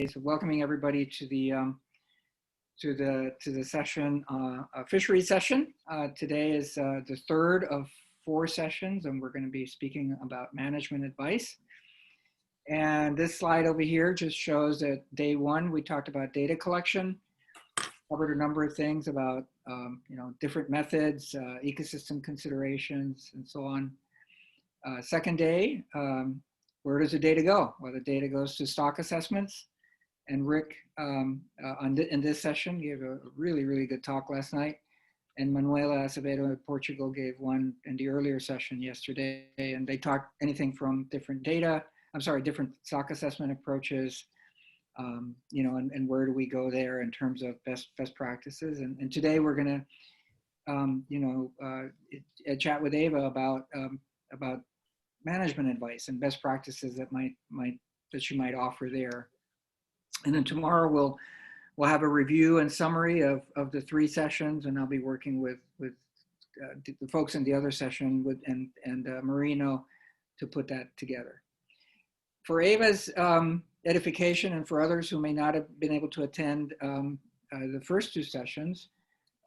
So welcoming everybody to the session, fisheries session. Today is the third of 4 sessions, and we're going to be speaking about management advice. And this slide over here just shows that day 1 we talked about data collection, covered a number of things about different methods, ecosystem considerations, and so on. Second day, where does the data go? Well, the data goes to stock assessments. And Rick, in this session, gave a really good talk last night. And Manuela Acevedo of Portugal gave one in the earlier session yesterday. And they talked anything from different stock assessment approaches, and where do we go there in terms of best practices. And today we're going to, chat with Ava about management advice and best practices that she might offer there. And then tomorrow we'll have a review and summary of the 3 sessions, and I'll be working with the folks in the other session and Marino to put that together. For Ava's edification and for others who may not have been able to attend the first 2 sessions,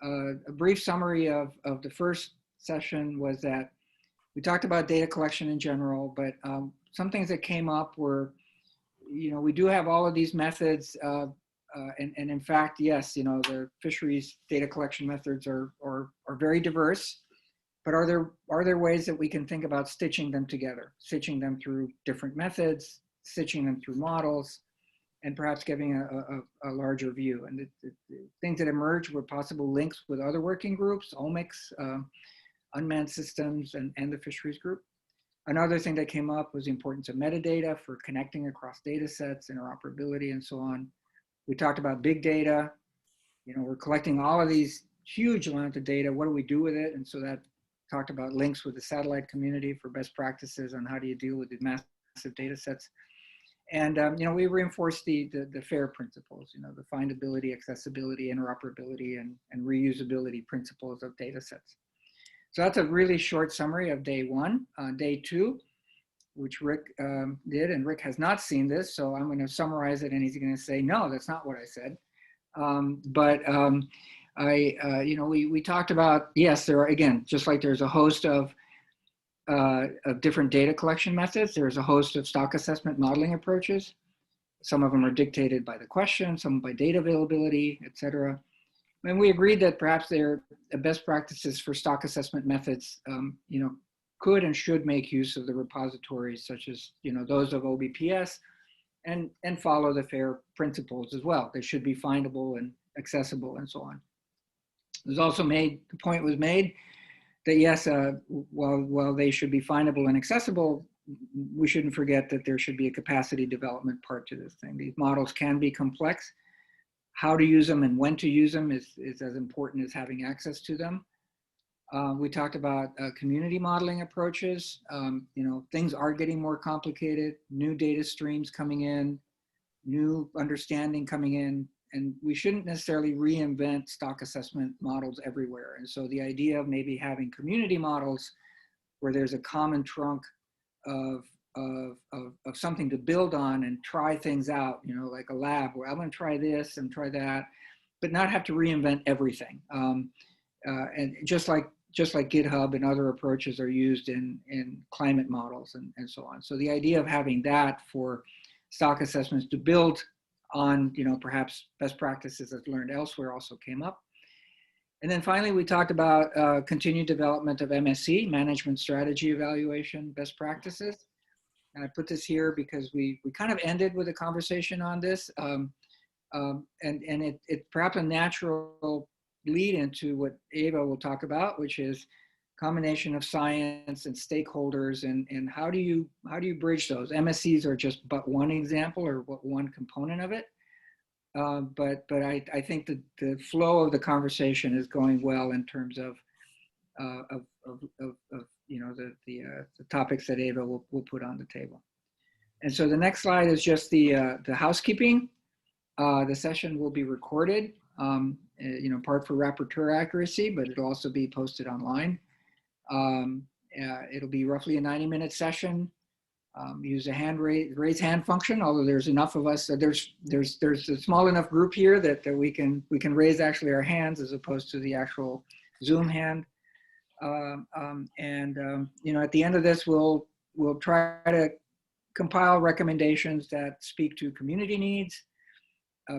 a brief summary of the first session was that we talked about data collection in general, but some things that came up were, we do have all of these methods, and in fact, yes, the fisheries data collection methods are very diverse. But are there ways that we can think about stitching them together, stitching them through different methods, stitching them through models, and perhaps giving a larger view? And the things that emerged were possible links with other working groups, omics, unmanned systems, and the fisheries group. Another thing that came up was the importance of metadata for connecting across data sets, interoperability, and so on. We talked about big data. We're collecting all of these huge amounts of data. What do we do with it? And so that talked about links with the satellite community for best practices on how do you deal with the massive data sets. And we reinforced the FAIR principles, the findability, accessibility, interoperability, and reusability principles of data sets. So that's a really short summary of day 1. Day 2, which Rick did, and Rick has not seen this, so I'm going to summarize it, and he's going to say, no, that's not what I said. We talked about, yes, there are, again, just like there's a host of different data collection methods, there's a host of stock assessment modeling approaches. Some of them are dictated by the question, some by data availability, et cetera. And we agreed that perhaps their best practices for stock assessment methods, could and should make use of the repositories such as, those of OBPS and follow the FAIR principles as well. They should be findable and accessible and so on. It was also the point was made that yes, while they should be findable and accessible, we shouldn't forget that there should be a capacity development part to this thing. These models can be complex. How to use them and when to use them is as important as having access to them. We talked about community modeling approaches. Things are getting more complicated, new data streams coming in, new understanding coming in, and we shouldn't necessarily reinvent stock assessment models everywhere. And so the idea of maybe having community models where there's a common trunk of something to build on and try things out, like a lab where I'm going to try this and try that, but not have to reinvent everything. And just like GitHub and other approaches are used in climate models and so on. So the idea of having that for stock assessments to build on, perhaps best practices that's learned elsewhere also came up. And then finally, we talked about continued development of MSE, management strategy evaluation, best practices. And I put this here because we kind of ended with a conversation on this, and it's perhaps a natural lead into what Ava will talk about, which is combination of science and stakeholders, and how do you bridge those? MSCs are just but one example or one component of it, but I think that the flow of the conversation is going well in terms of the topics that Ava will put on the table. And so the next slide is just the housekeeping. The session will be recorded, part for rapporteur accuracy, but it'll also be posted online. It'll be roughly a 90-minute session. use the raise hand function, although there's enough of us. There's a small enough group here that we can raise actually our hands as opposed to the actual Zoom hand. You know, at the end of this, we'll try to compile recommendations that speak to community needs,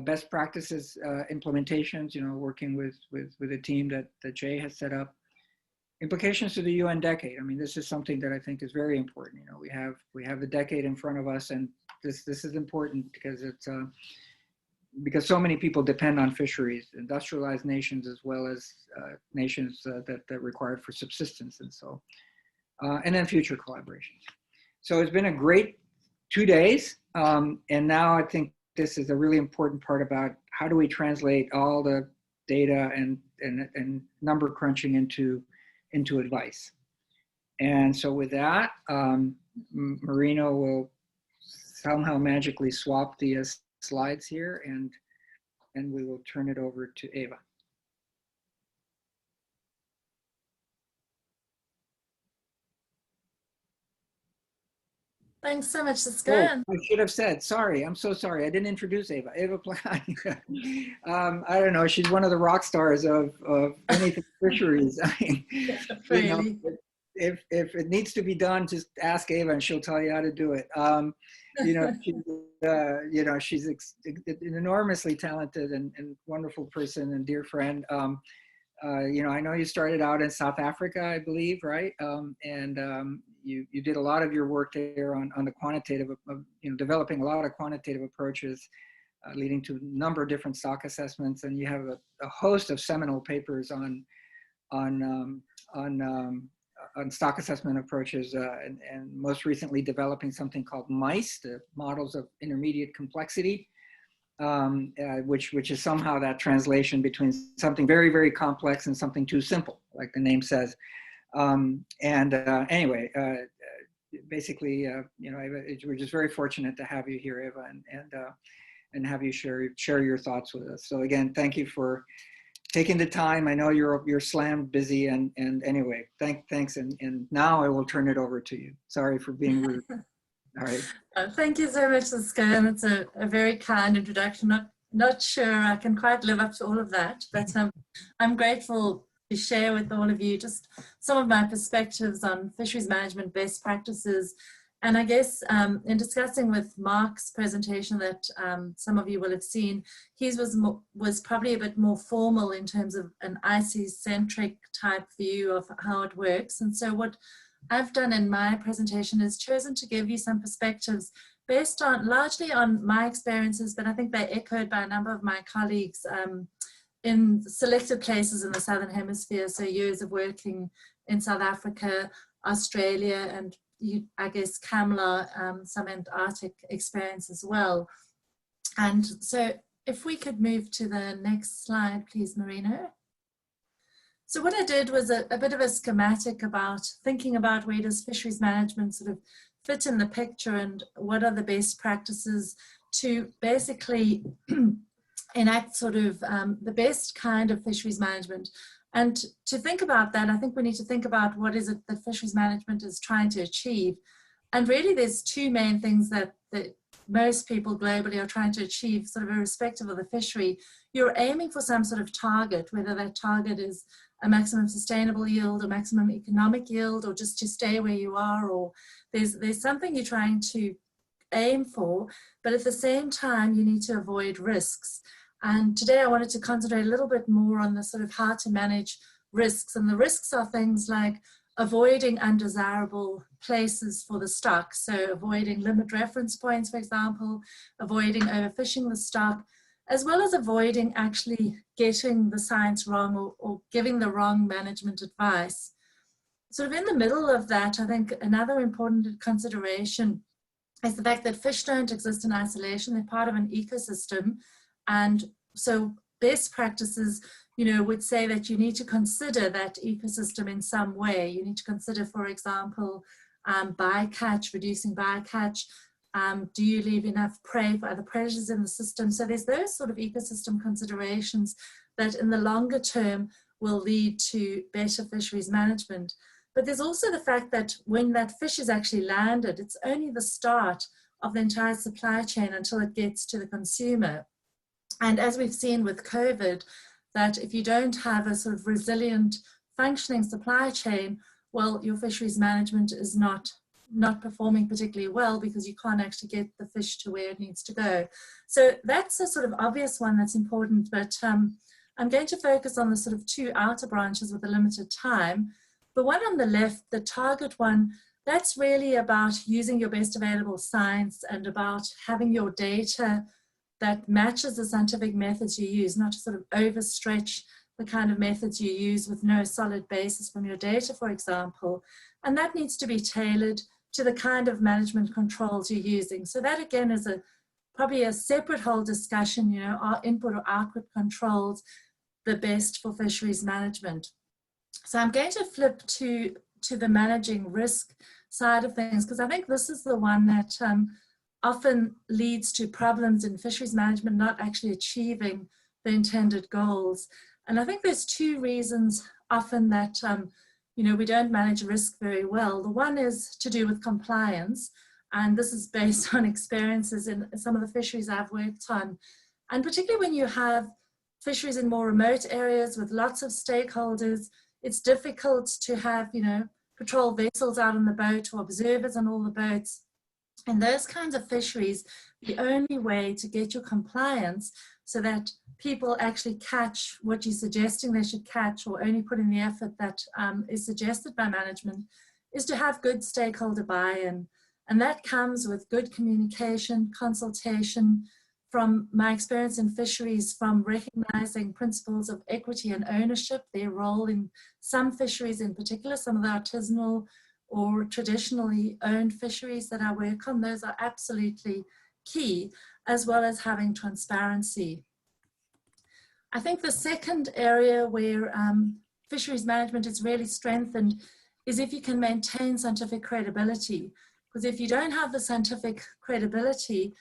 best practices, implementations. You know, working with a team that Jay has set up. Implications to the UN decade. I mean, this is something that I think is very important. You know, we have the decade in front of us, and this is important because it's because so many people depend on fisheries, industrialized nations as well as nations that require it for subsistence, and so and then future collaborations. So it's been a great 2 days, and now I think this is a really important part about how do we translate all the data and number crunching into advice. And so with that, Marino will somehow magically swap the slides here, and we will turn it over to Eva. Thanks so much, Cisco. Oh, I should have said, sorry, I'm so sorry. I didn't introduce Eva. Eva I don't know, she's one of the rock stars of anything fisheries. I mean, really? You know, if it needs to be done, just ask Eva and she'll tell you how to do it. You know, she's an enormously talented and wonderful person and dear friend. You know, I know you started out in South Africa, I believe, right? You did a lot of your work there on the quantitative, you know, developing a lot of quantitative approaches, leading to a number of different stock assessments, and you have a host of seminal papers on stock assessment approaches, and most recently developing something called MICE, the Models of Intermediate Complexity, which is somehow that translation between something very, very complex and something too simple, like the name says. Anyway, basically, you know, Eva, we're just very fortunate to have you here, Eva, and have you share your thoughts with us. So again, thank you for taking the time. I know you're slammed busy, and anyway, thanks. And now I will turn it over to you. Sorry for being rude. All right. Thank you so much, Cisco, and it's a very kind introduction. Not sure I can quite live up to all of that, but I'm grateful to share with all of you just some of my perspectives on fisheries management best practices. And I guess in discussing with Mark's presentation that some of you will have seen, his was probably a bit more formal in terms of an IC-centric type view of how it works. And so what I've done in my presentation is chosen to give you some perspectives based on largely on my experiences, but I think they're echoed by a number of my colleagues in selected places in the Southern Hemisphere. So years of working in South Africa, Australia, and I guess CAMLA, some Antarctic experience as well. And so if we could move to the next slide, please, Marino. So what I did was a bit of a schematic about thinking about where does fisheries management sort of fit in the picture and what are the best practices to basically enact sort of the best kind of fisheries management. And to think about that, I think we need to think about what is it that fisheries management is trying to achieve. And really there's two main things that most people globally are trying to achieve, sort of irrespective of the fishery. You're aiming for some sort of target, whether that target is a maximum sustainable yield, a maximum economic yield, or just to stay where you are, or there's something you're trying to aim for, but at the same time you need to avoid risks. And today I wanted to concentrate a little bit more on the sort of how to manage risks. And the risks are things like avoiding undesirable places for the stock. So avoiding limit reference points, for example, avoiding overfishing the stock, as well as avoiding actually getting the science wrong or giving the wrong management advice. Sort of in the middle of that, I think another important consideration is the fact that fish don't exist in isolation. They're part of an ecosystem. And so best practices, you know, would say that you need to consider that ecosystem in some way. You need to consider, for example, bycatch, reducing bycatch. Do you leave enough prey for other predators in the system? So there's those sort of ecosystem considerations that in the longer term will lead to better fisheries management. But there's also the fact that when that fish is actually landed, it's only the start of the entire supply chain until it gets to the consumer. And as we've seen with COVID, that if you don't have a sort of resilient, functioning supply chain, well, your fisheries management is not performing particularly well, because you can't actually get the fish to where it needs to go. So that's a sort of obvious one that's important, but I'm going to focus on the sort of two outer branches with a limited time. The one on the left, the target one, that's really about using your best available science and about having your data that matches the scientific methods you use, not to sort of overstretch the kind of methods you use with no solid basis from your data, for example. And that needs to be tailored to the kind of management controls you're using. So that again is probably a separate whole discussion, you know, are input or output controls the best for fisheries management? So I'm going to flip to the managing risk side of things, because I think this is the one that often leads to problems in fisheries management not actually achieving the intended goals. And I think there's two reasons often that you know, we don't manage risk very well. The one is to do with compliance, and this is based on experiences in some of the fisheries I've worked on. And particularly when you have fisheries in more remote areas with lots of stakeholders, it's difficult to have, you know, patrol vessels out on the boat or observers on all the boats. In those kinds of fisheries, the only way to get your compliance so that people actually catch what you're suggesting they should catch, or only put in the effort that is suggested by management, is to have good stakeholder buy-in. And that comes with good communication, consultation, from my experience in fisheries, from recognizing principles of equity and ownership, their role in some fisheries in particular, some of the artisanal or traditionally owned fisheries that I work on, those are absolutely key, as well as having transparency. I think the second area where fisheries management is really strengthened is if you can maintain scientific credibility. Because if you don't have the scientific credibility,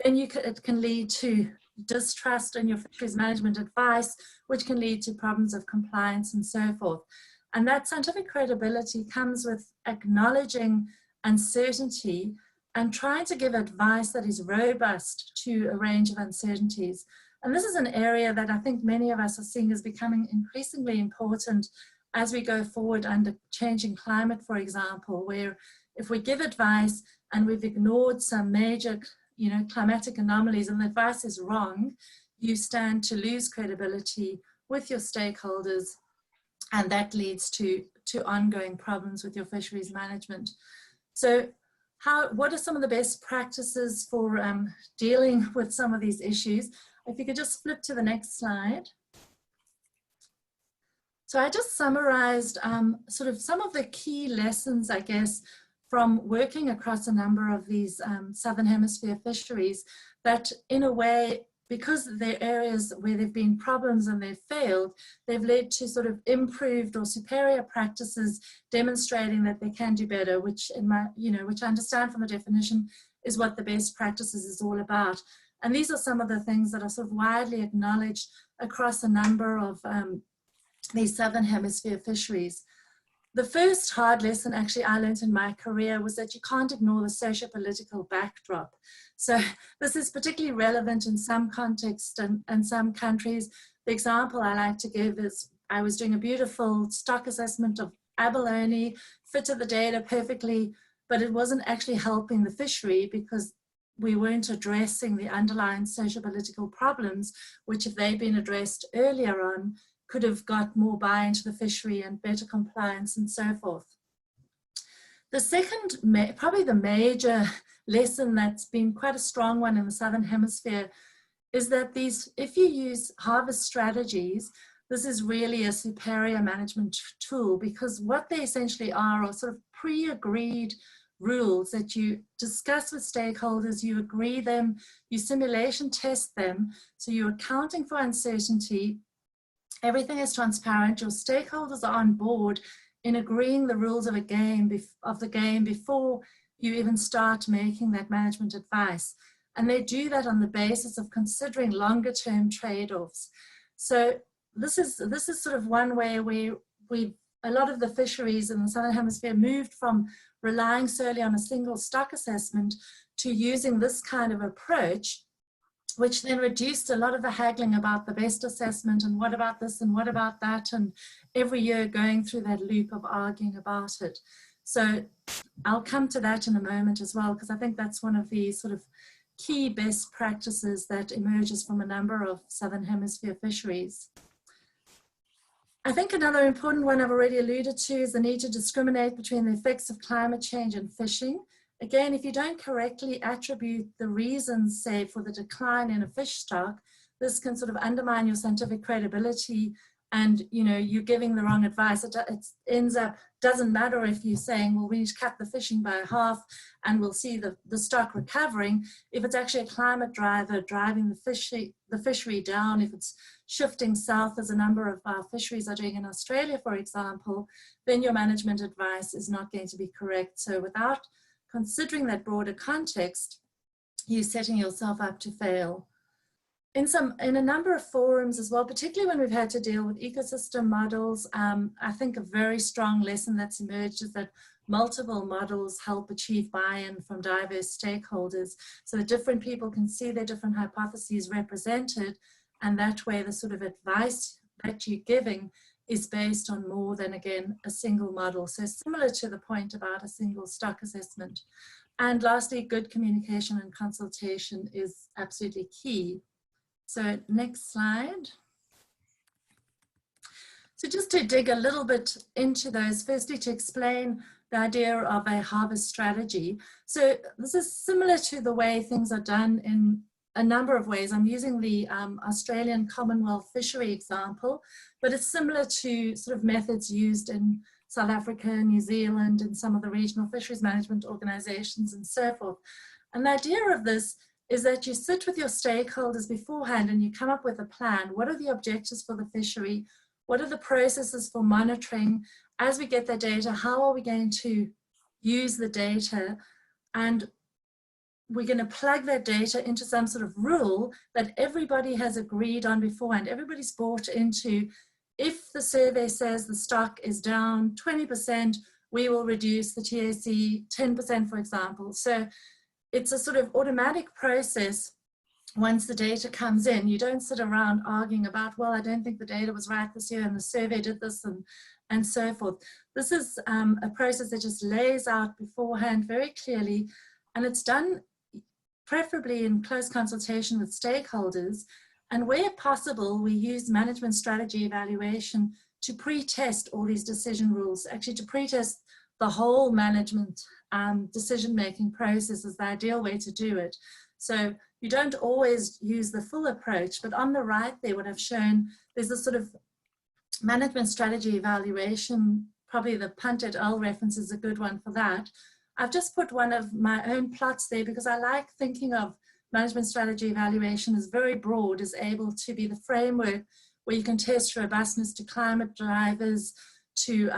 then it can lead to distrust in your fisheries management advice, which can lead to problems of compliance and so forth. And that scientific credibility comes with acknowledging uncertainty and trying to give advice that is robust to a range of uncertainties. And this is an area that I think many of us are seeing as becoming increasingly important as we go forward under changing climate, for example, where if we give advice and we've ignored some major, you know, climatic anomalies and the advice is wrong, you stand to lose credibility with your stakeholders, and that leads to ongoing problems with your fisheries management. So what are some of the best practices for dealing with some of these issues? If you could just flip to the next slide. So I just summarized sort of some of the key lessons, I guess, from working across a number of these Southern Hemisphere fisheries, that in a way, because they're areas where there've been problems and they've failed, they've led to sort of improved or superior practices demonstrating that they can do better, which which I understand from the definition is what the best practices is all about. And these are some of the things that are sort of widely acknowledged across a number of these Southern Hemisphere fisheries. The first hard lesson actually I learned in my career was that you can't ignore the socio-political backdrop. So this is particularly relevant in some contexts and some countries. The example I like to give is I was doing a beautiful stock assessment of abalone, fitted the data perfectly, but it wasn't actually helping the fishery because we weren't addressing the underlying socio-political problems, which if they'd been addressed earlier on, could have got more buy-in to the fishery and better compliance and so forth. The second, probably the major lesson that's been quite a strong one in the Southern Hemisphere is that if you use harvest strategies, this is really a superior management tool, because what they essentially are sort of pre-agreed rules that you discuss with stakeholders, you agree them, you simulation test them, so you're accounting for uncertainty. Everything is transparent. Your stakeholders are on board in agreeing the rules of the game before you even start making that management advice. And they do that on the basis of considering longer term trade-offs. So this is sort of one way where we've a lot of the fisheries in the Southern Hemisphere moved from relying solely on a single stock assessment to using this kind of approach, which then reduced a lot of the haggling about the best assessment and what about this and what about that, and every year going through that loop of arguing about it. So I'll come to that in a moment as well, because I think that's one of the sort of key best practices that emerges from a number of Southern Hemisphere fisheries. I think another important one I've already alluded to is the need to discriminate between the effects of climate change and fishing. Again, if you don't correctly attribute the reasons, say, for the decline in a fish stock, this can sort of undermine your scientific credibility, and you're giving the wrong advice. It ends up, doesn't matter if you're saying, well, we need to cut the fishing by half and we'll see the stock recovering. If it's actually a climate driver driving the fishery down, if it's shifting south, as a number of our fisheries are doing in Australia, for example, then your management advice is not going to be correct. So without considering that broader context, you're setting yourself up to fail. In a number of forums as well, particularly when we've had to deal with ecosystem models, I think a very strong lesson that's emerged is that multiple models help achieve buy-in from diverse stakeholders, so that different people can see their different hypotheses represented, and that way the sort of advice that you're giving is based on more than, again, a single model. So similar to the point about a single stock assessment. And lastly, good communication and consultation is absolutely key. So next slide. So just to dig a little bit into those, firstly to explain the idea of a harvest strategy. So this is similar to the way things are done in a number of ways. I'm using the Australian Commonwealth fishery example, but it's similar to sort of methods used in South Africa, New Zealand, and some of the regional fisheries management organizations and so forth. And the idea of this is that you sit with your stakeholders beforehand and you come up with a plan. What are the objectives for the fishery? What are the processes for monitoring? As we get the data, how are we going to use the data? And we're going to plug that data into some sort of rule that everybody has agreed on beforehand. Everybody's bought into, if the survey says the stock is down 20%, we will reduce the TAC 10%, for example. So it's a sort of automatic process. Once the data comes in, you don't sit around arguing about, well, I don't think the data was right this year and the survey did this and so forth. This is a process that just lays out beforehand very clearly, and it's done preferably in close consultation with stakeholders. And where possible, we use management strategy evaluation to pre-test all these decision rules, actually to pre-test the whole management decision-making process is the ideal way to do it. So you don't always use the full approach, but on the right there, what I've shown, there's a sort of management strategy evaluation, probably the Punt et al. Reference is a good one for that. I've just put one of my own plots there because I like thinking of management strategy evaluation as very broad, is able to be the framework where you can test robustness to climate drivers, to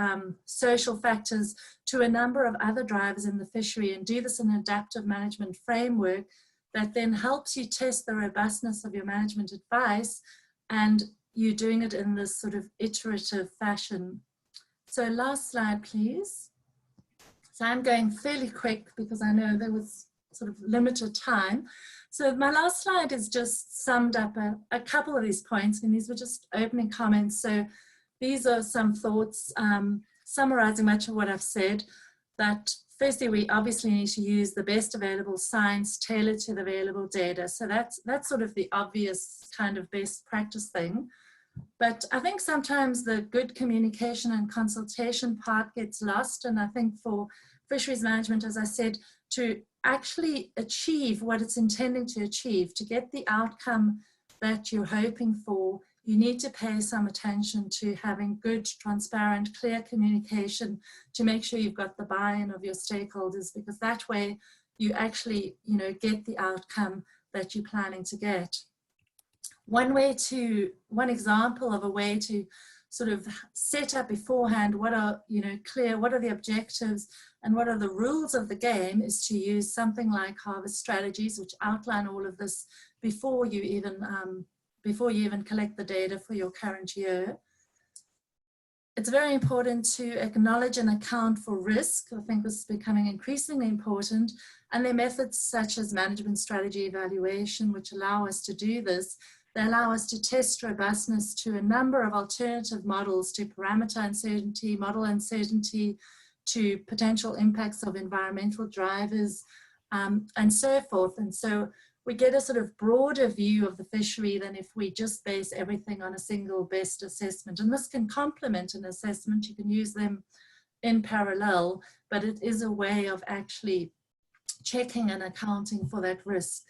social factors, to a number of other drivers in the fishery, and do this in an adaptive management framework that then helps you test the robustness of your management advice, and you're doing it in this sort of iterative fashion. So last slide, please. So I'm going fairly quick because I know there was sort of limited time. So my last slide is just summed up a couple of these points, and these were just opening comments. So these are some thoughts summarizing much of what I've said, that firstly, we obviously need to use the best available science tailored to the available data. So that's sort of the obvious kind of best practice thing. But I think sometimes the good communication and consultation part gets lost. And I think for fisheries management, as I said, to actually achieve what it's intending to achieve, to get the outcome that you're hoping for, you need to pay some attention to having good, transparent, clear communication to make sure you've got the buy-in of your stakeholders, because that way you actually, get the outcome that you're planning to get. One example of a way to sort of set up beforehand what are, clear, what are the objectives and what are the rules of the game is to use something like harvest strategies, which outline all of this before you even collect the data for your current year. it's very important to acknowledge and account for risk. I think this is becoming increasingly important. And there are methods such as management strategy evaluation, which allow us to do this. They allow us to test robustness to a number of alternative models, to parameter uncertainty, model uncertainty, to potential impacts of environmental drivers, and so forth. And so we get a sort of broader view of the fishery than if we just base everything on a single best assessment. And this can complement an assessment. You can use them in parallel, but it is a way of actually checking and accounting for that risk.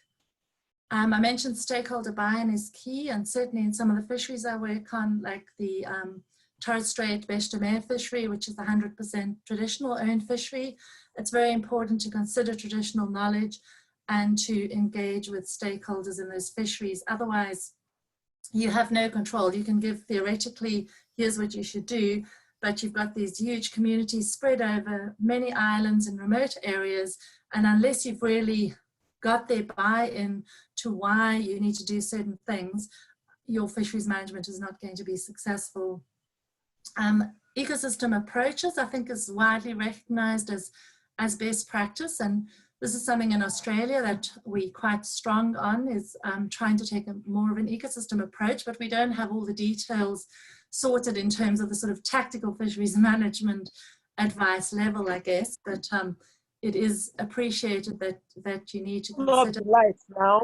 I mentioned stakeholder buy-in is key, and certainly in some of the fisheries I work on, like the Torres Strait Beche de Mer fishery, which is 100% traditional owned fishery, it's very important to consider traditional knowledge and to engage with stakeholders in those fisheries. Otherwise, you have no control. You can give theoretically, here's what you should do, but you've got these huge communities spread over many islands and remote areas, and unless you've really got their buy-in to why you need to do certain things, your fisheries management is not going to be successful. Ecosystem approaches, I think, is widely recognized as best practice, and this is something in Australia that we're quite strong on, is trying to take more of an ecosystem approach, but we don't have all the details sorted in terms of the sort of tactical fisheries management advice level, I guess, but it is appreciated that you need to consider. Lights now.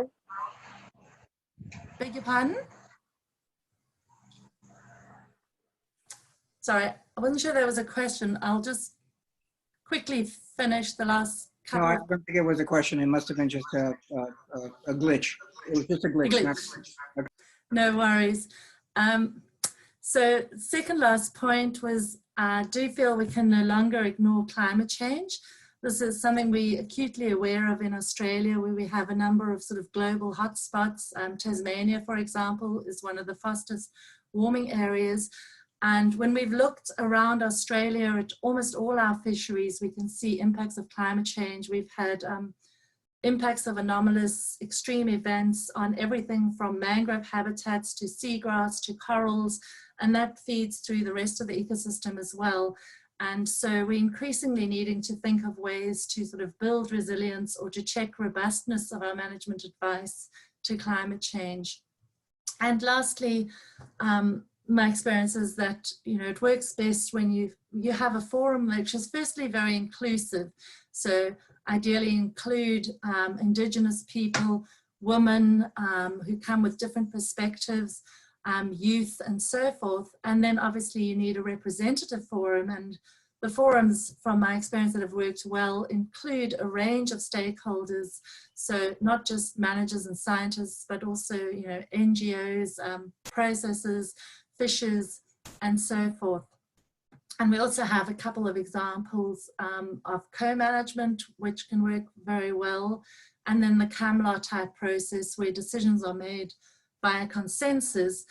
Beg your pardon? Sorry, I wasn't sure there was a question. I'll just quickly finish the last couple. No, I don't think it was a question. It must have been just a glitch. It was just a glitch. No worries. So second last point was, do you feel we can no longer ignore climate change? This is something we're acutely aware of in Australia, where we have a number of sort of global hotspots. Tasmania, for example, is one of the fastest warming areas. And when we've looked around Australia at almost all our fisheries, we can see impacts of climate change. We've had impacts of anomalous extreme events on everything from mangrove habitats to seagrass to corals, and that feeds through the rest of the ecosystem as well. And so we're increasingly needing to think of ways to sort of build resilience or to check robustness of our management advice to climate change. And lastly, my experience is that, you know, it works best when you have a forum which is firstly very inclusive. So ideally include Indigenous people, women who come with different perspectives, youth and so forth. And then obviously you need a representative forum, and the forums, from my experience, that have worked well include a range of stakeholders. So not just managers and scientists, but also, you know, NGOs, processors, fishers, and so forth. And we also have a couple of examples of co-management, which can work very well. And then the CAMLA type process, where decisions are made by a consensus.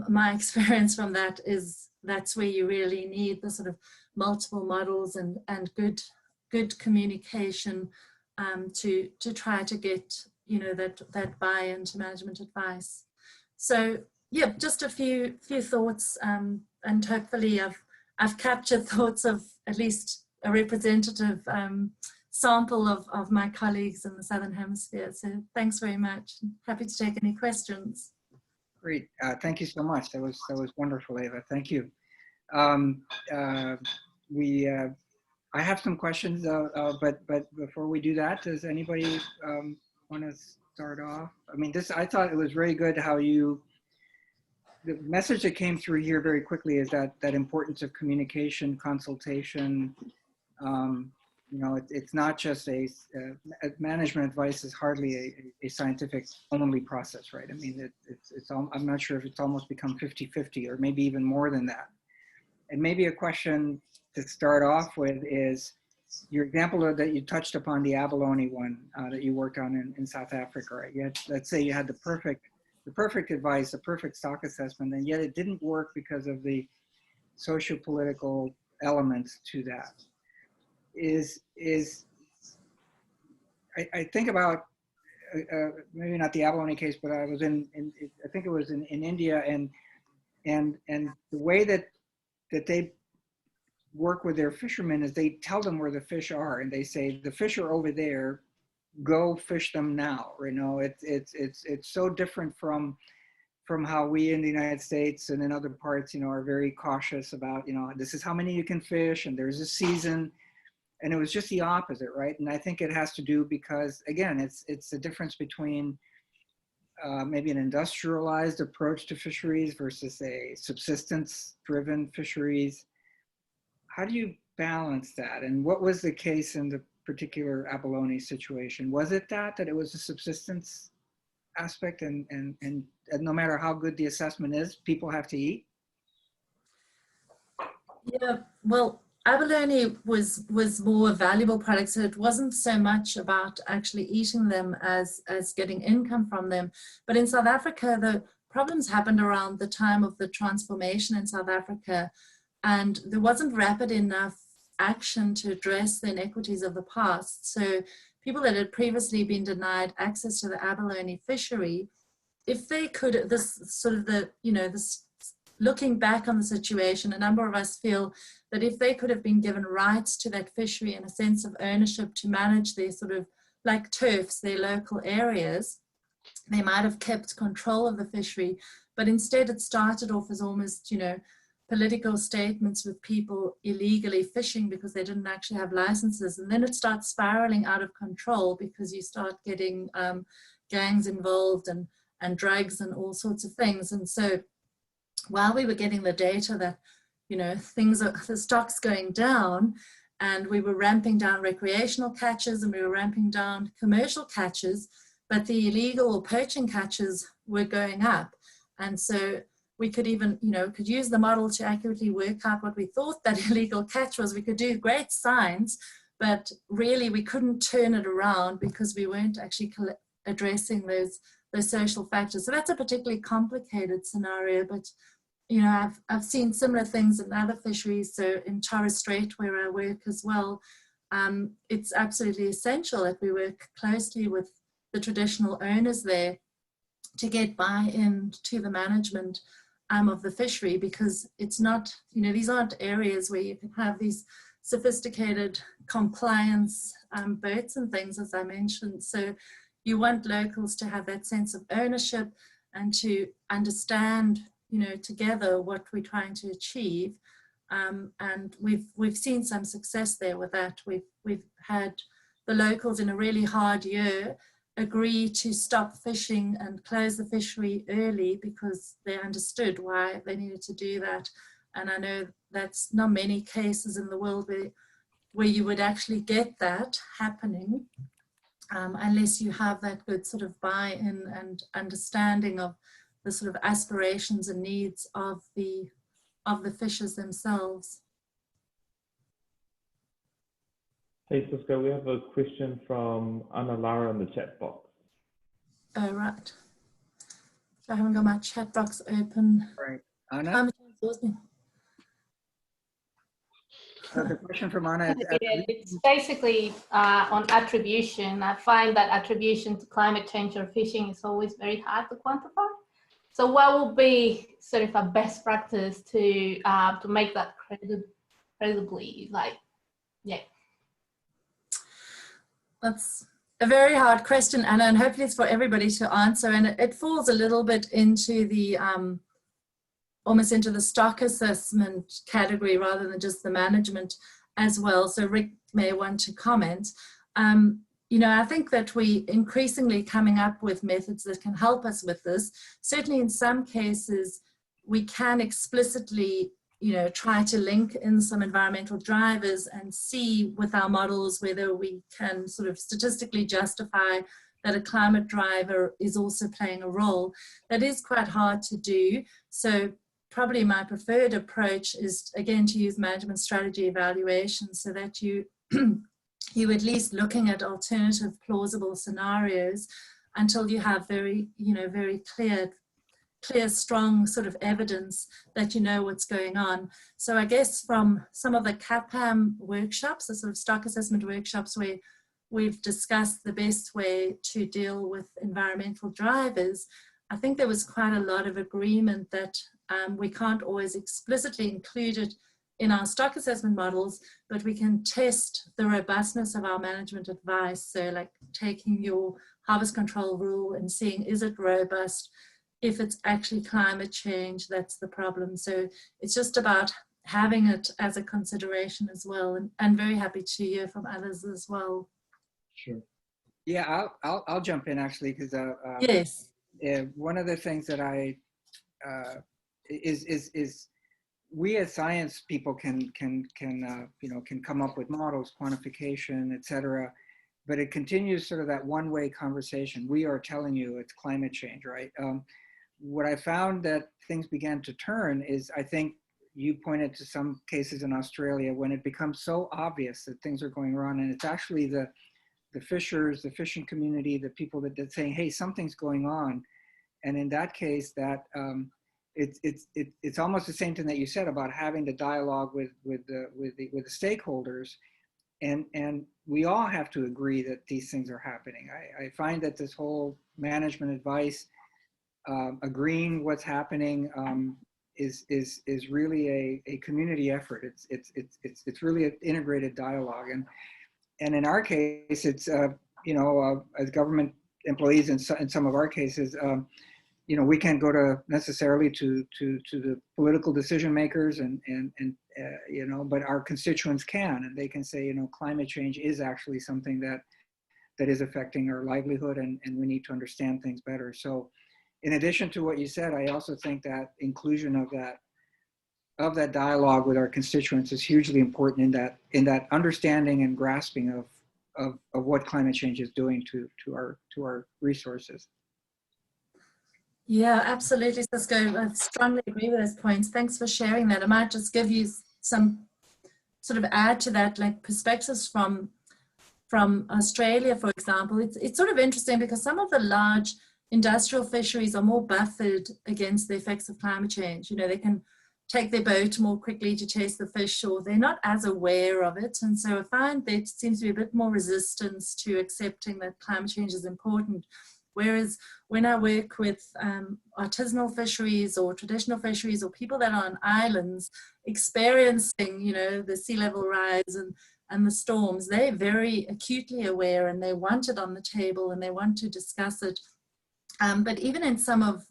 My experience from that is that's where you really need the sort of multiple models and good communication to try to get, you know, that buy-in to management advice. So yeah, just a few thoughts, and hopefully I've captured thoughts of at least a representative sample of my colleagues in the Southern Hemisphere. So thanks very much. Happy to take any questions. Great, thank you so much. That was wonderful, Ava. Thank you. I have some questions, but before we do that, does anybody want to start off? I mean, I thought it was very good how the message that came through here very quickly is that importance of communication, consultation. You know, it's not just management advice is hardly a scientific only process, right? I mean, I'm not sure if it's almost become 50-50 or maybe even more than that. And maybe a question to start off with is your example that you touched upon, the abalone one that you worked on in South Africa, right? Let's say you had the perfect advice, the perfect stock assessment, and yet it didn't work because of the socio-political elements to that. I think about maybe not the abalone case, but I was I think it was in India, and the way that that they work with their fishermen is they tell them where the fish are, and they say the fish are over there, go fish them now. You know, it's so different from how we in the United States and in other parts, you know, are very cautious about, you know, this is how many you can fish and there's a season. And it was just the opposite, right? And I think it has to do because, again, it's the difference between maybe an industrialized approach to fisheries versus a subsistence-driven fisheries. How do you balance that? And what was the case in the particular abalone situation? Was it that it was a subsistence aspect and no matter how good the assessment is, people have to eat? Yeah, well, abalone was more a valuable product, so it wasn't so much about actually eating them as getting income from them. But in South Africa, the problems happened around the time of the transformation in South Africa, and there wasn't rapid enough action to address the inequities of the past. So people that had previously been denied access to the abalone fishery, if they could, this sort of the, you know, this looking back on the situation, a number of us feel that if they could have been given rights to that fishery and a sense of ownership to manage their sort of like turfs, their local areas, they might have kept control of the fishery. But instead it started off as almost, you know, political statements with people illegally fishing because they didn't actually have licenses. And then it starts spiraling out of control because you start getting gangs involved and drugs and all sorts of things. And so while we were getting the data that, you know, the stock's going down, and we were ramping down recreational catches and we were ramping down commercial catches, but the illegal or poaching catches were going up. And so we could even, you know, could use the model to accurately work out what we thought that illegal catch was. We could do great science, but really we couldn't turn it around because we weren't actually addressing those social factors. So that's a particularly complicated scenario, but you know, I've seen similar things in other fisheries. So in Torres Strait, where I work as well, it's absolutely essential that we work closely with the traditional owners there to get buy-in to the management of the fishery, because it's not, you know, these aren't areas where you can have these sophisticated compliance boats and things, as I mentioned. So you want locals to have that sense of ownership and to understand, you know, together what we're trying to achieve. And we've seen some success there with that. We've had the locals in a really hard year agree to stop fishing and close the fishery early because they understood why they needed to do that. And I know that's not many cases in the world where you would actually get that happening unless you have that good sort of buy-in and understanding of the sort of aspirations and needs of the fishers themselves. Hey Cisco, we have a question from Anna Lara in the chat box. Oh, right. So I haven't got my chat box open. Right. Anna? The question from Anna. It's basically on attribution. I find that attribution to climate change or fishing is always very hard to quantify. So what will be sort of a best practice to make that credibly, like, yeah. That's a very hard question, Anna, and hopefully it's for everybody to answer. And it falls a little bit into the, almost into the stock assessment category rather than just the management as well. So Rick may want to comment. You know, I think that we increasingly coming up with methods that can help us with this. Certainly in some cases, we can explicitly, you know, try to link in some environmental drivers and see with our models whether we can sort of statistically justify that a climate driver is also playing a role. That is quite hard to do. So probably my preferred approach is, again, to use management strategy evaluation so that you you at least looking at alternative plausible scenarios until you have very, you know, very clear, strong sort of evidence that you know what's going on. So I guess from some of the CAPAM workshops, the sort of stock assessment workshops where we've discussed the best way to deal with environmental drivers, I think there was quite a lot of agreement that We can't always explicitly include it in our stock assessment models, but we can test the robustness of our management advice. So like taking your harvest control rule and seeing, is it robust? If it's actually climate change, that's the problem. So it's just about having it as a consideration as well, and very happy to hear from others as well. Sure. Yeah, I'll jump in actually, because Yes. one of the things that I is we as science people can come up with models, quantification, etc. But it continues sort of that one-way conversation. We are telling you it's climate change, right? What I found that things began to turn is, I think you pointed to some cases in Australia when it becomes so obvious that things are going wrong, and it's actually the fishers, the fishing community, the people that saying, hey, something's going on. And in that case, that it's almost the same thing that you said about having the dialogue with the stakeholders, and we all have to agree that these things are happening. I find that this whole management advice, agreeing what's happening, is really a community effort. It's really an integrated dialogue, and in our case, it's as government employees in some of our cases, we can't go to necessarily to the political decision makers and but our constituents can, and they can say, climate change is actually something that is affecting our livelihood, and we need to understand things better. So in addition to what you said, I also think that inclusion of that dialogue with our constituents is hugely important in that understanding and grasping of what climate change is doing to our resources. Yeah, absolutely, Cisco. I strongly agree with those points. Thanks for sharing that. I might just give you some sort of add to that, like perspectives from Australia, for example. It's sort of interesting because some of the large industrial fisheries are more buffered against the effects of climate change. They can take their boat more quickly to chase the fish, or they're not as aware of it. And so I find there seems to be a bit more resistance to accepting that climate change is important. Whereas when I work with artisanal fisheries or traditional fisheries, or people that are on islands experiencing, the sea level rise and the storms, they're very acutely aware, and they want it on the table and they want to discuss it. But even in some of,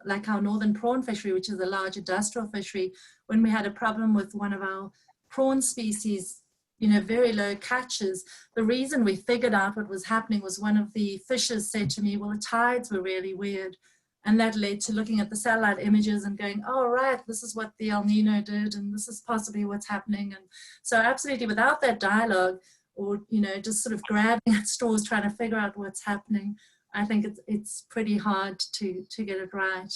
like our northern prawn fishery, which is a large industrial fishery, when we had a problem with one of our prawn species, very low catches, the reason we figured out what was happening was one of the fishers said to me, well, the tides were really weird. And that led to looking at the satellite images and going, oh, right, this is what the El Nino did, and this is possibly what's happening. And so absolutely, without that dialogue, or, just sort of grabbing at straws, trying to figure out what's happening, I think it's pretty hard to get it right.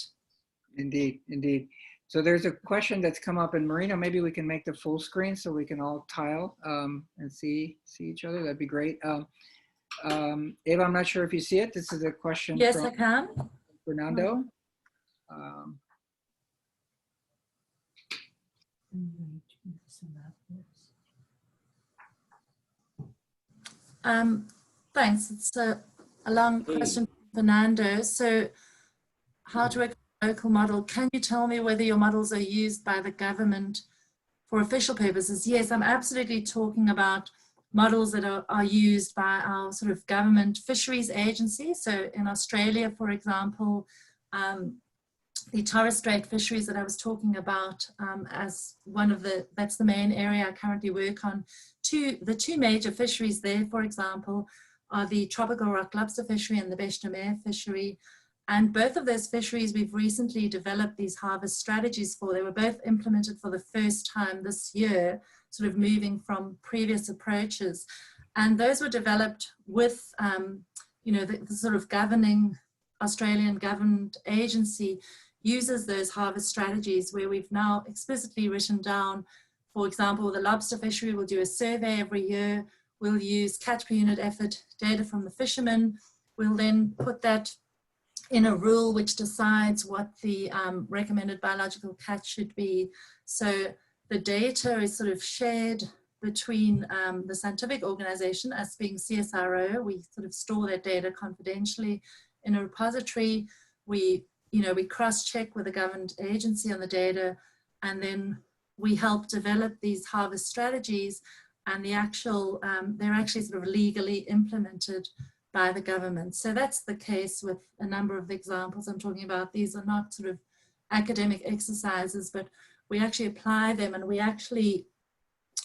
Indeed, indeed. So there's a question that's come up, and Marina, maybe we can make the full screen so we can all tile and see each other. That'd be great. Eva, I'm not sure if you see it. This is a question. Yes, from I can. Fernando. Thanks. It's a long question, Fernando. So how to work a local model. Can you tell me whether your models are used by the government for official purposes? Yes, I'm absolutely talking about models that are used by our sort of government fisheries agency. So in Australia, for example, the Torres Strait fisheries that I was talking about as one of that's the main area I currently work on. The two major fisheries there, for example, are the tropical rock lobster fishery and the Beche de Mer fishery. And both of those fisheries, we've recently developed these harvest strategies for. They were both implemented for the first time this year, sort of moving from previous approaches. And those were developed with, the sort of governing Australian government agency uses those harvest strategies, where we've now explicitly written down, for example, the lobster fishery will do a survey every year. We'll use catch per unit effort data from the fishermen. We'll then put that in a rule which decides what the recommended biological catch should be. So the data is sort of shared between the scientific organization, us being CSIRO. We sort of store that data confidentially in a repository. We you know, we cross-check with a government agency on the data, and then we help develop these harvest strategies, and the actual, they're actually sort of legally implemented by the government. So that's the case with a number of the examples I'm talking about. These are not sort of academic exercises, but we actually apply them, and we actually,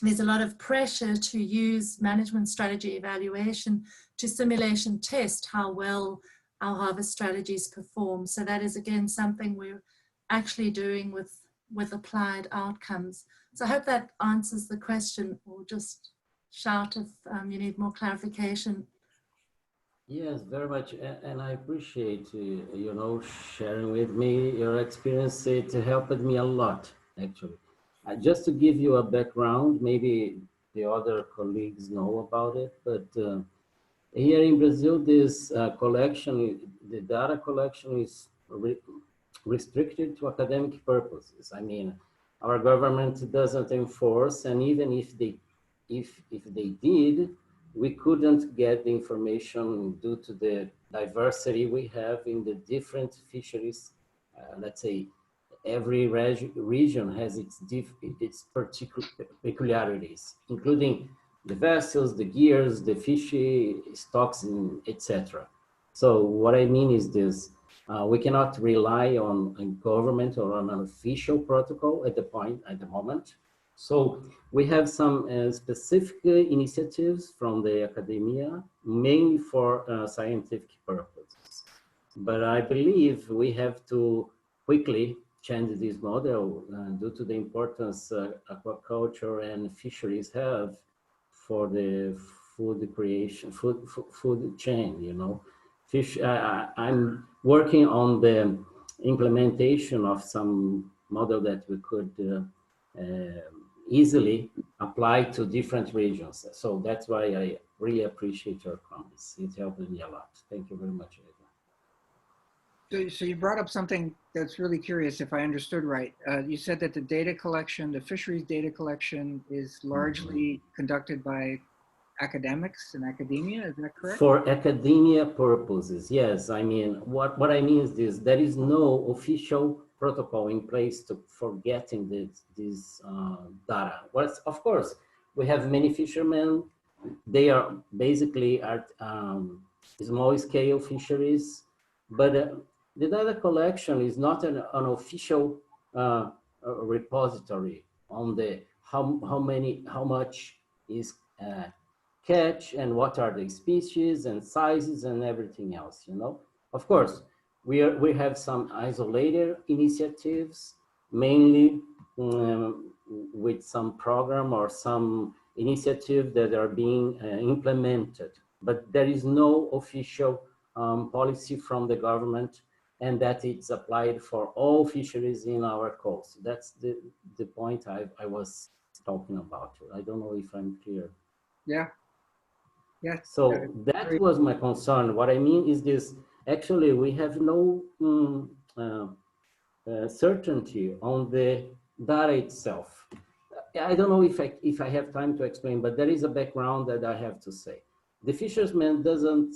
there's a lot of pressure to use management strategy evaluation to simulation test how well our harvest strategies perform. So that is, again, something we're actually doing with applied outcomes. So I hope that answers the question, or just shout if you need more clarification. Yes, very much, and I appreciate you know, sharing with me your experience. It helped me a lot, actually. Just to give you a background, maybe the other colleagues know about it, but here in Brazil, this collection, the data collection is restricted to academic purposes. I mean, our government doesn't enforce, and even if they did, we couldn't get the information due to the diversity we have in the different fisheries. Let's say every region has its particular peculiarities, including the vessels, the gears, the fish stocks, etc. So what I mean is this: we cannot rely on a government or on an official protocol at the moment. So we have some specific initiatives from the academia, mainly for scientific purposes. But I believe we have to quickly change this model due to the importance aquaculture and fisheries have for the food creation, food chain, you know. I'm working on the implementation of some model that we could easily apply to different regions. So that's why I really appreciate your comments. It helped me a lot. Thank you very much, Eva. So you brought up something that's really curious, if I understood right. You said that the data collection, the fisheries data collection, is largely conducted by academics and academia, is that correct? For academia purposes, yes. I mean, what I mean is this: there is no official protocol in place for getting this data. Well, of course, we have many fishermen. They are basically at small scale fisheries, but the data collection is not an official repository on the how much is catch and what are the species and sizes and everything else, you know. Of course, we have some isolated initiatives, mainly with some program or some initiative that are being implemented, but there is no official policy from the government, and that it's applied for all fisheries in our coast. That's the point I was talking about. I don't know if I'm clear. Yeah. Yeah. So that was my concern. What I mean is this: actually, we have no certainty on the data itself. I don't know if I have time to explain, but there is a background that I have to say. The fishermen don't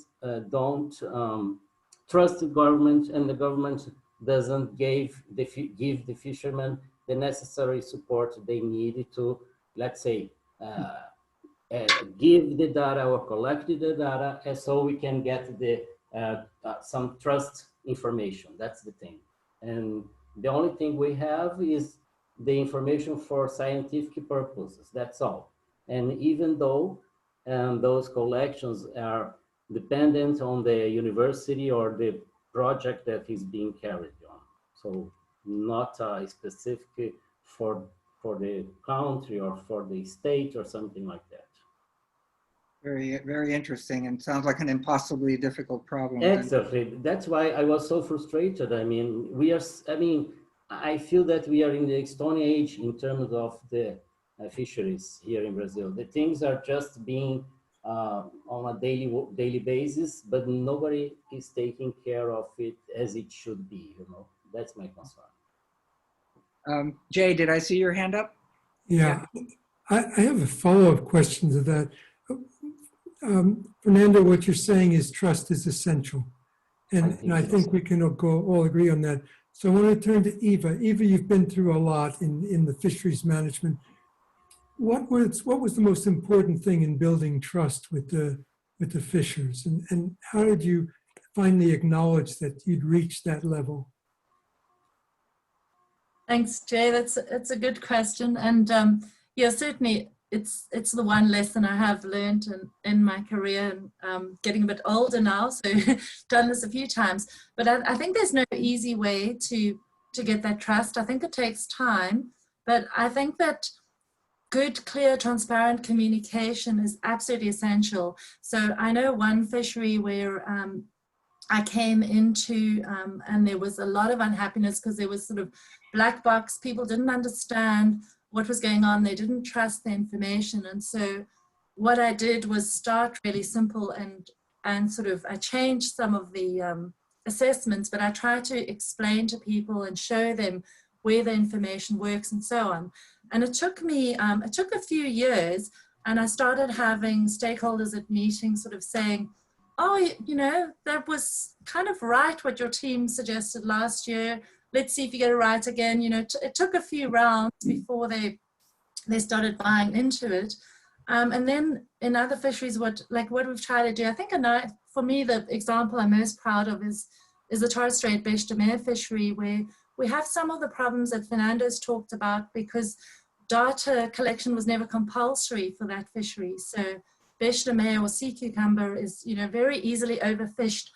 trust the government, and the government doesn't give the fishermen the necessary support they need to, let's say, give the data or collect the data, and so we can get the some trust information. That's the thing. And the only thing we have is the information for scientific purposes. That's all. And even though those collections are dependent on the university or the project that is being carried on, so not specific for the country or for the state or something like that. Very, very interesting, and sounds like an impossibly difficult problem. Exactly. That's why I was so frustrated. I mean, I feel that we are in the Stone Age in terms of the fisheries here in Brazil. The things are just being on a daily basis, but nobody is taking care of it as it should be. You know, that's my concern. Jay, did I see your hand up? Yeah, I have a follow-up question to that. Fernando, what you're saying is trust is essential. And I think we can all agree on that. So I want to turn to Eva. Eva, you've been through a lot in the fisheries management. What was the most important thing in building trust with the fishers, and how did you finally acknowledge that you'd reached that level? Thanks, Jay. That's a good question, and yeah, certainly it's the one lesson I have learned in my career, and getting a bit older now, so done this a few times. But I think there's no easy way to get that trust. I think it takes time, but I think that good, clear, transparent communication is absolutely essential. So I know one fishery where I came into and there was a lot of unhappiness because there was sort of black box. People didn't understand what was going on. They didn't trust the information. And so what I did was start really simple and sort of I changed some of the assessments, but I tried to explain to people and show them where the information works and so on. And it took me, it took a few years, and I started having stakeholders at meetings sort of saying, oh, you know, that was kind of right what your team suggested last year. Let's see if you get it right again. You know, it took a few rounds before they started buying into it. And then in other fisheries, what we've tried to do, I think for me, the example I'm most proud of is the Torres Strait Beche de Mer fishery, where we have some of the problems that Fernando's talked about because data collection was never compulsory for that fishery. So Beche de Mer or sea cucumber is, you know, very easily overfished.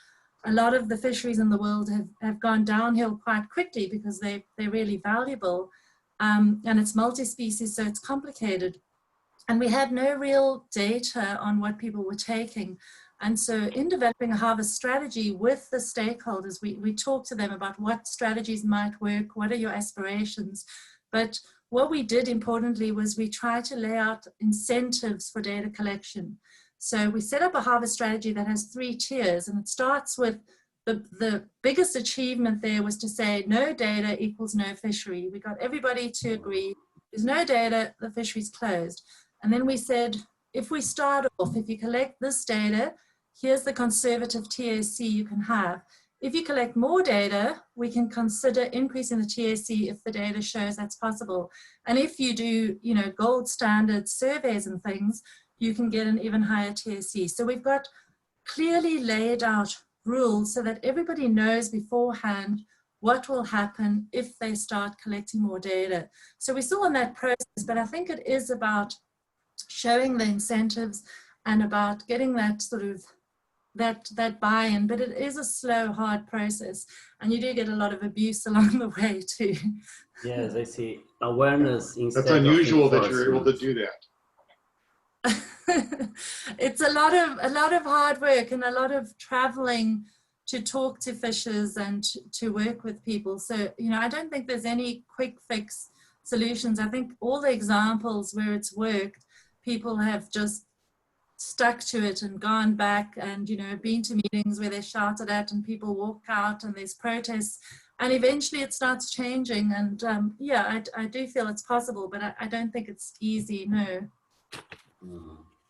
A lot of the fisheries in the world have gone downhill quite quickly because they're really valuable. And it's multi-species, so it's complicated. And we had no real data on what people were taking. And so in developing a harvest strategy with the stakeholders, we talked to them about what strategies might work, what are your aspirations. But what we did importantly was we tried to lay out incentives for data collection. So we set up a harvest strategy that has 3 tiers, and it starts with the biggest achievement there was to say no data equals no fishery. We got everybody to agree, there's no data, the fishery's closed. And then we said, if we start off, if you collect this data, here's the conservative TAC you can have. If you collect more data, we can consider increasing the TAC if the data shows that's possible. And if you do, you know, gold standard surveys and things, you can get an even higher TAC. So we've got clearly laid out rules so that everybody knows beforehand what will happen if they start collecting more data. So we're still in that process, but I think it is about showing the incentives and about getting that sort of that buy-in, but it is a slow, hard process, and you do get a lot of abuse along the way too. Yes, I see. Awareness instead. That's unusual of that you're able to do that. It's a lot of hard work and a lot of traveling to talk to fishers and to work with people. So, you know, I don't think there's any quick fix solutions. I think all the examples where it's worked, people have just stuck to it and gone back and, you know, been to meetings where they're shouted at and people walk out and there's protests, and eventually it starts changing. And yeah, I do feel it's possible, but I don't think it's easy, no.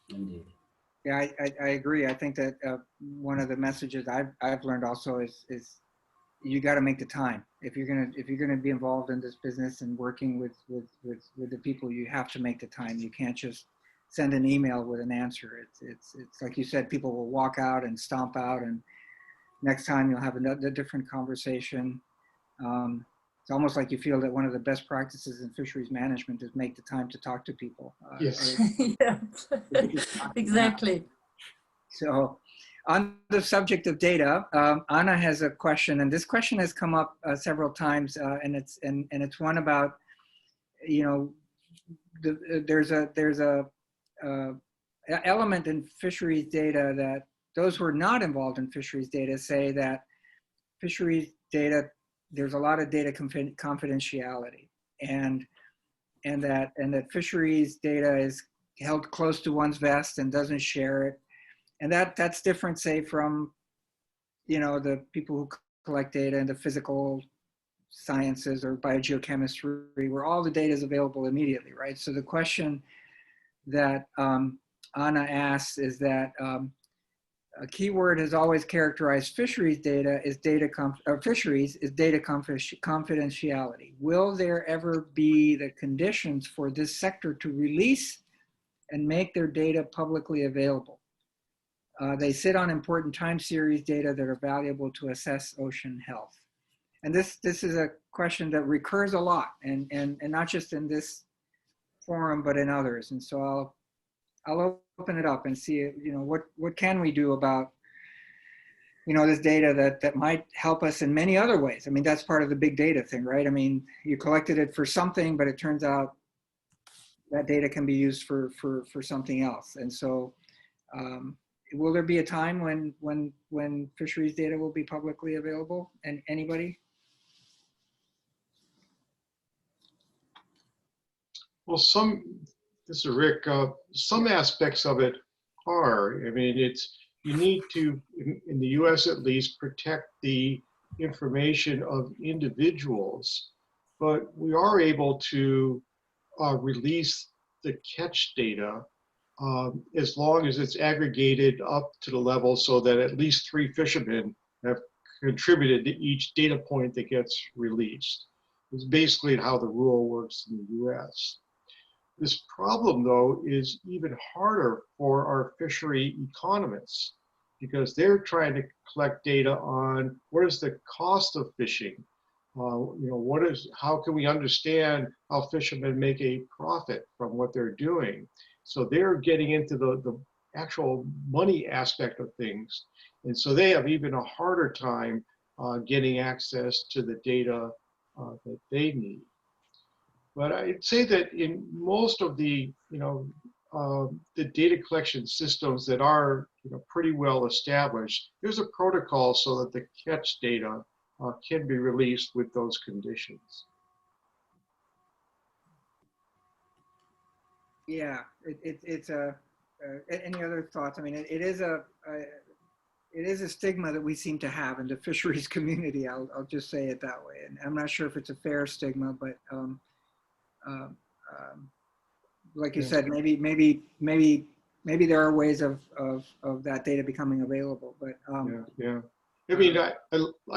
Indeed. Yeah, I agree. I think that one of the messages I've learned also is you got to make the time. If you're gonna be involved in this business and working with the people, you have to make the time. You can't just send an email with an answer. It's like you said, people will walk out and stomp out, and next time you'll have a different conversation. It's almost like you feel that one of the best practices in fisheries management is make the time to talk to people. Yes. Yeah, exactly. So on the subject of data, Anna has a question, and this question has come up several times, and it's one about, you know, there's a element in fisheries data that those who are not involved in fisheries data say that fisheries data, there's a lot of data confidentiality, and that fisheries data is held close to one's vest and doesn't share it. And that's different, say, from, you know, the people who collect data in the physical sciences or biogeochemistry, where all the data is available immediately, right? So the question that Anna asks is that a key word has always characterized fisheries data is confidentiality. Will there ever be the conditions for this sector to release and make their data publicly available? They sit on important time series data that are valuable to assess ocean health. And this is a question that recurs a lot, and not just in this forum, but in others. And so I'll open it up and see, you know, what can we do about, you know, this data that might help us in many other ways. I mean, that's part of the big data thing, right? I mean, you collected it for something, but it turns out that data can be used for something else. And so, will there be a time when fisheries data will be publicly available? And anybody? Well, this is Rick, some aspects of it are. I mean, you need to, in the US at least, protect the information of individuals, but we are able to release the catch data as long as it's aggregated up to the level so that at least 3 fishermen have contributed to each data point that gets released. It's basically how the rule works in the US. This problem, though, is even harder for our fishery economists because they're trying to collect data on what is the cost of fishing. You know, how can we understand how fishermen make a profit from what they're doing? So they're getting into the actual money aspect of things. And so they have even a harder time getting access to the data that they need. But I'd say that in most of the, you know, the data collection systems that are, you know, pretty well established, there's a protocol so that the catch data can be released with those conditions. Yeah, it's any other thoughts? I mean, it is a stigma that we seem to have in the fisheries community. I'll just say it that way. And I'm not sure if it's a fair stigma, but like you said, maybe there are ways of that data becoming available. But yeah. I mean, I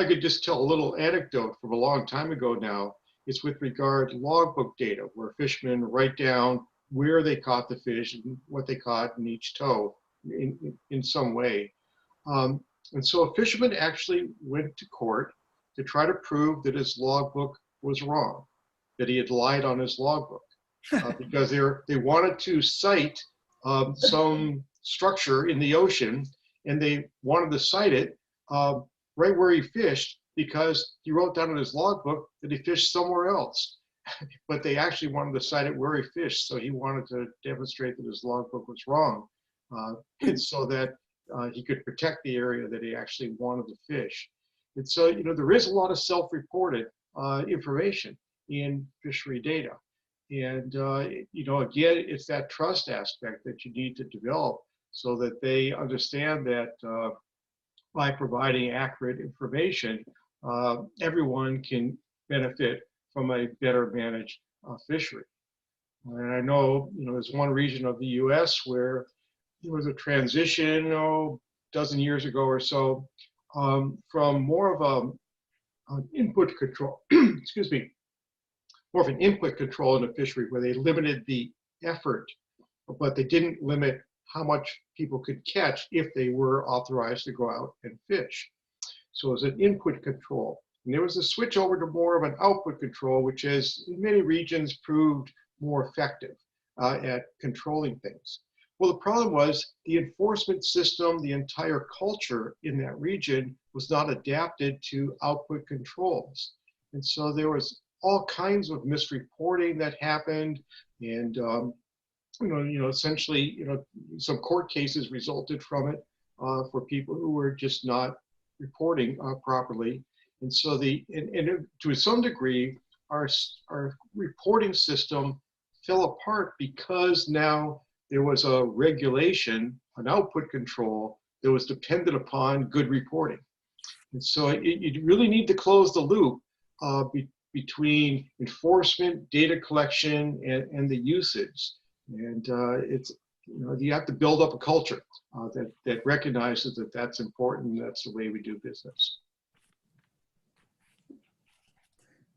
could just tell a little anecdote from a long time ago now. It's with regard to logbook data, where fishermen write down where they caught the fish and what they caught in each tow in some way. And so a fisherman actually went to court to try to prove that his logbook was wrong, that he had lied on his logbook, because they wanted to cite some structure in the ocean, and they wanted to cite it right where he fished because he wrote down in his logbook that he fished somewhere else. But they actually wanted to cite it where he fished, so he wanted to demonstrate that his logbook was wrong, and so that he could protect the area that he actually wanted to fish. And so, you know, there is a lot of self-reported information in fishery data. And, you know, again, it's that trust aspect that you need to develop so that they understand that by providing accurate information, everyone can benefit from a better managed fishery. And I know, you know, there's one region of the US where there was a transition, a dozen years ago or so, from more of an input control, excuse me, more of an input control in the fishery where they limited the effort, but they didn't limit how much people could catch if they were authorized to go out and fish. So it was an input control. And there was a switch over to more of an output control, which has in many regions proved more effective at controlling things. Well, the problem was the enforcement system, the entire culture in that region was not adapted to output controls. And so there was all kinds of misreporting that happened, and you know, essentially, you know, some court cases resulted from it for people who were just not reporting properly. And so to some degree, our reporting system fell apart because now there was a regulation, an output control that was dependent upon good reporting. And so you really need to close the loop between enforcement, data collection, and the usage. And you have to build up a culture that recognizes that that's important. And that's the way we do business.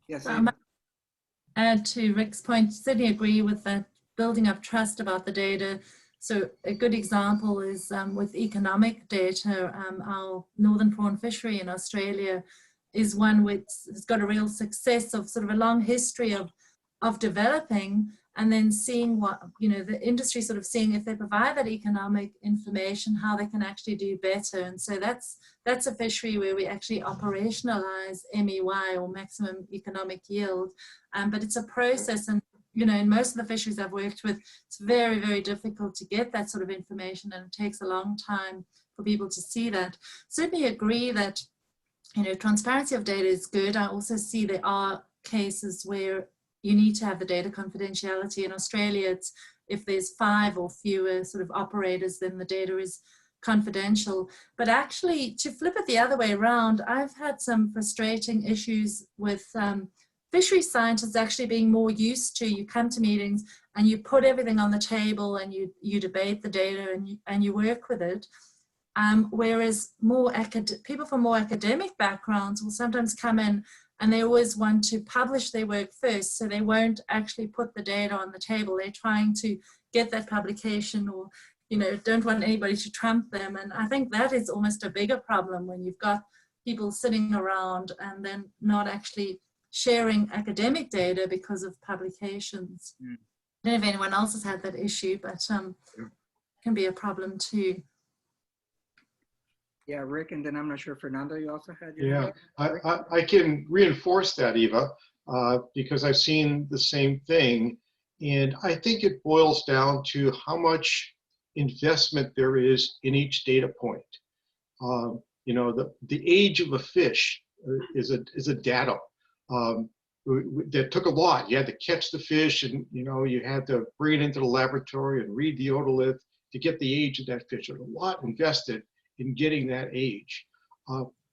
Yes. So I might add to Rick's point, certainly agree with that building up trust about the data. So a good example is with economic data. Our northern prawn fishery in Australia is one which has got a real success of sort of a long history of developing, and then seeing what, the industry sort of seeing if they provide that economic information, how they can actually do better. And so that's a fishery where we actually operationalize MEY, or maximum economic yield. But it's a process, and in most of the fisheries I've worked with, it's very, very difficult to get that sort of information, and it takes a long time for people to see that. Certainly agree that, transparency of data is good. I also see there are cases where you need to have the data confidentiality. In Australia, it's if there's 5 or fewer sort of operators, then the data is confidential. But actually, to flip it the other way around, I've had some frustrating issues with fishery scientists actually being more used to, you come to meetings and you put everything on the table and you debate the data and you work with it. Whereas people from more academic backgrounds will sometimes come in and they always want to publish their work first, so they won't actually put the data on the table. They're trying to get that publication, or don't want anybody to trump them. And I think that is almost a bigger problem when you've got people sitting around and then not actually sharing academic data because of publications. I don't know if anyone else has had that issue, but it can be a problem too. Yeah, Rick, and then I'm not sure, Fernando, you also had your Yeah, hand? I can reinforce that, Eva, because I've seen the same thing. And I think it boils down to how much investment there is in each data point. The age of a fish is a data that took a lot. You had to catch the fish, and you had to bring it into the laboratory and read the otolith to get the age of that fish. There's a lot invested in getting that age,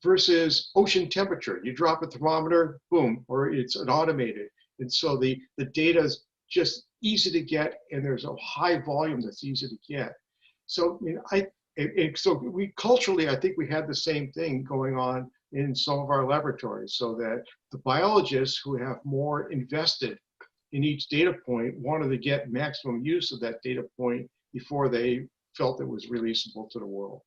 versus ocean temperature. You drop a thermometer, boom, or it's an automated. And so the data is just easy to get, and there's a high volume that's easy to get. So we culturally, I think we had the same thing going on in some of our laboratories, so that the biologists who have more invested in each data point wanted to get maximum use of that data point before they felt it was releasable to the world.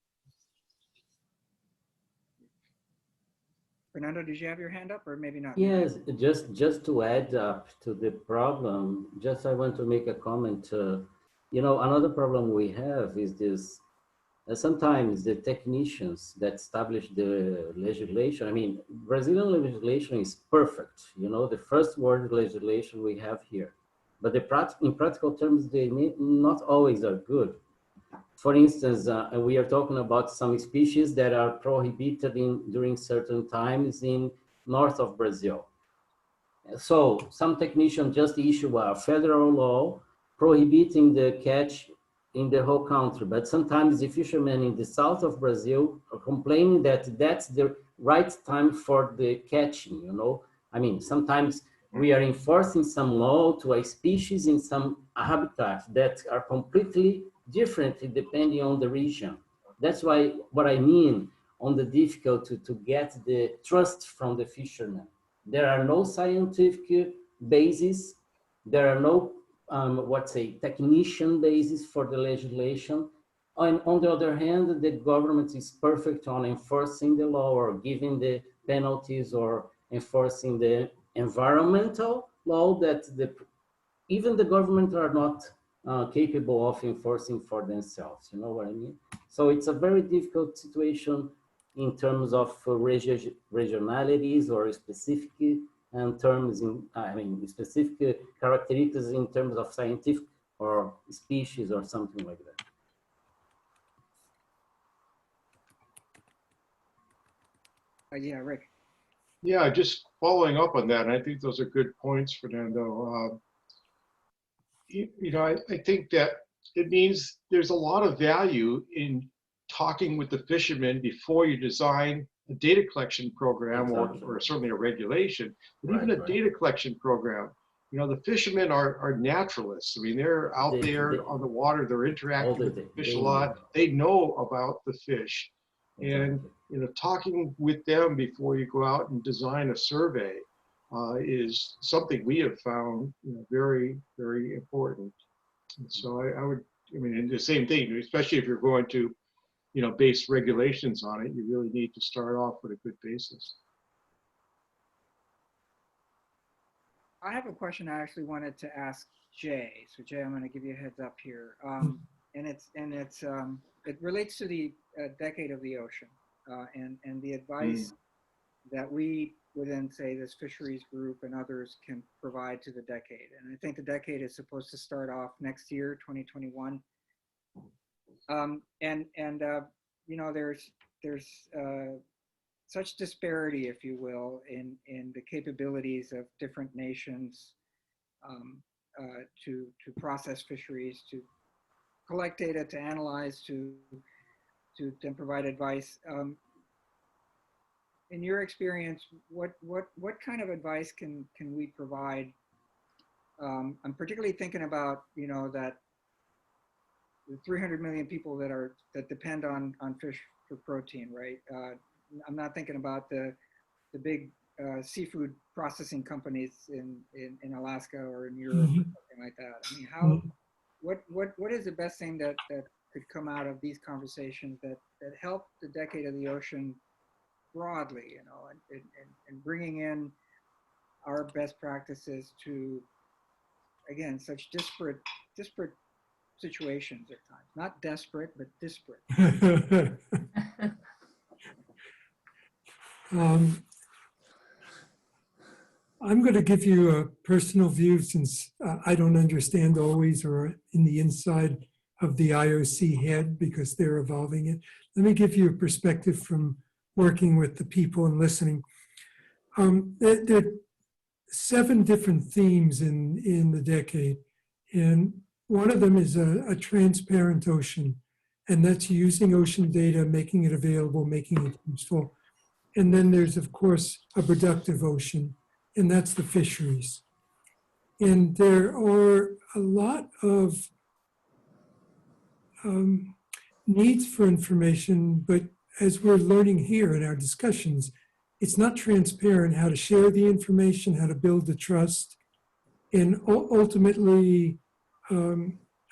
Fernando, did you have your hand up, or maybe not? Yes, just to add up to the problem, I want to make a comment. Another problem we have is this. Sometimes the technicians that establish the legislation, I mean, Brazilian legislation is perfect. The first world legislation we have here, but in practical terms, they not always are good. For instance, we are talking about some species that are prohibited during certain times in north of Brazil. So some technicians just issue a federal law prohibiting the catch in the whole country, but sometimes the fishermen in the south of Brazil are complaining that that's the right time for the catching. I mean, sometimes we are enforcing some law to a species in some habitat that are completely different depending on the region. That's why what I mean on the difficulty to get the trust from the fishermen. There are no scientific basis. There are no technician basis for the legislation. And on the other hand, the government is perfect on enforcing the law or giving the penalties or enforcing the environmental law that even the government are not capable of enforcing for themselves. You know what I mean? So it's a very difficult situation in terms of regionalities or specific terms specific characteristics in terms of scientific or species or something like that. Yeah, Rick. Yeah, just following up on that, and I think those are good points, Fernando. I think that it means there's a lot of value in talking with the fishermen before you design a data collection program, or certainly a regulation, but even a data collection program. You know, the fishermen are naturalists. I mean, they're out They- there they- on the water. They're interacting all with the the day. fish a They lot. know. They know about the fish. And, Exactly. you know, talking with them before you go out and design a survey is something we have found, you know, very, very important. And so I would, I mean, and the same thing, especially if you're going to, you know, base regulations on it, you really need to start off with a good basis. I have a question I actually wanted to ask Jay. So Jay, I'm going to give you a heads up here. And it relates to the decade of the ocean and the advice that we within, say, this fisheries group and others can provide to the decade. And I think the decade is supposed to start off next year, 2021. You know, there's such disparity, if you will, in the capabilities of different nations to process fisheries, to collect data, to analyze, to then provide advice. In your experience, what kind of advice can we provide? I'm particularly thinking about, you know, that the 300 million people that depend on fish for protein, right? I'm not thinking about the big seafood processing companies in Alaska or in Europe or something like that. I mean, what is the best thing that could come out of these conversations that help the decade of the ocean broadly, you know, and bringing in our best practices to, again, such disparate situations at times, not desperate, but disparate. I'm going to give you a personal view since I don't understand always or in the inside of the IOC head because they're evolving it. Let me give you a perspective from working with the people and listening. There are 7 different themes in the decade, and one of them is a transparent ocean, and that's using ocean data, making it available, making it useful. And then there's, of course, a productive ocean, and that's the fisheries. And there are a lot of needs for information, but as we're learning here in our discussions, it's not transparent how to share the information, how to build the trust. And ultimately, I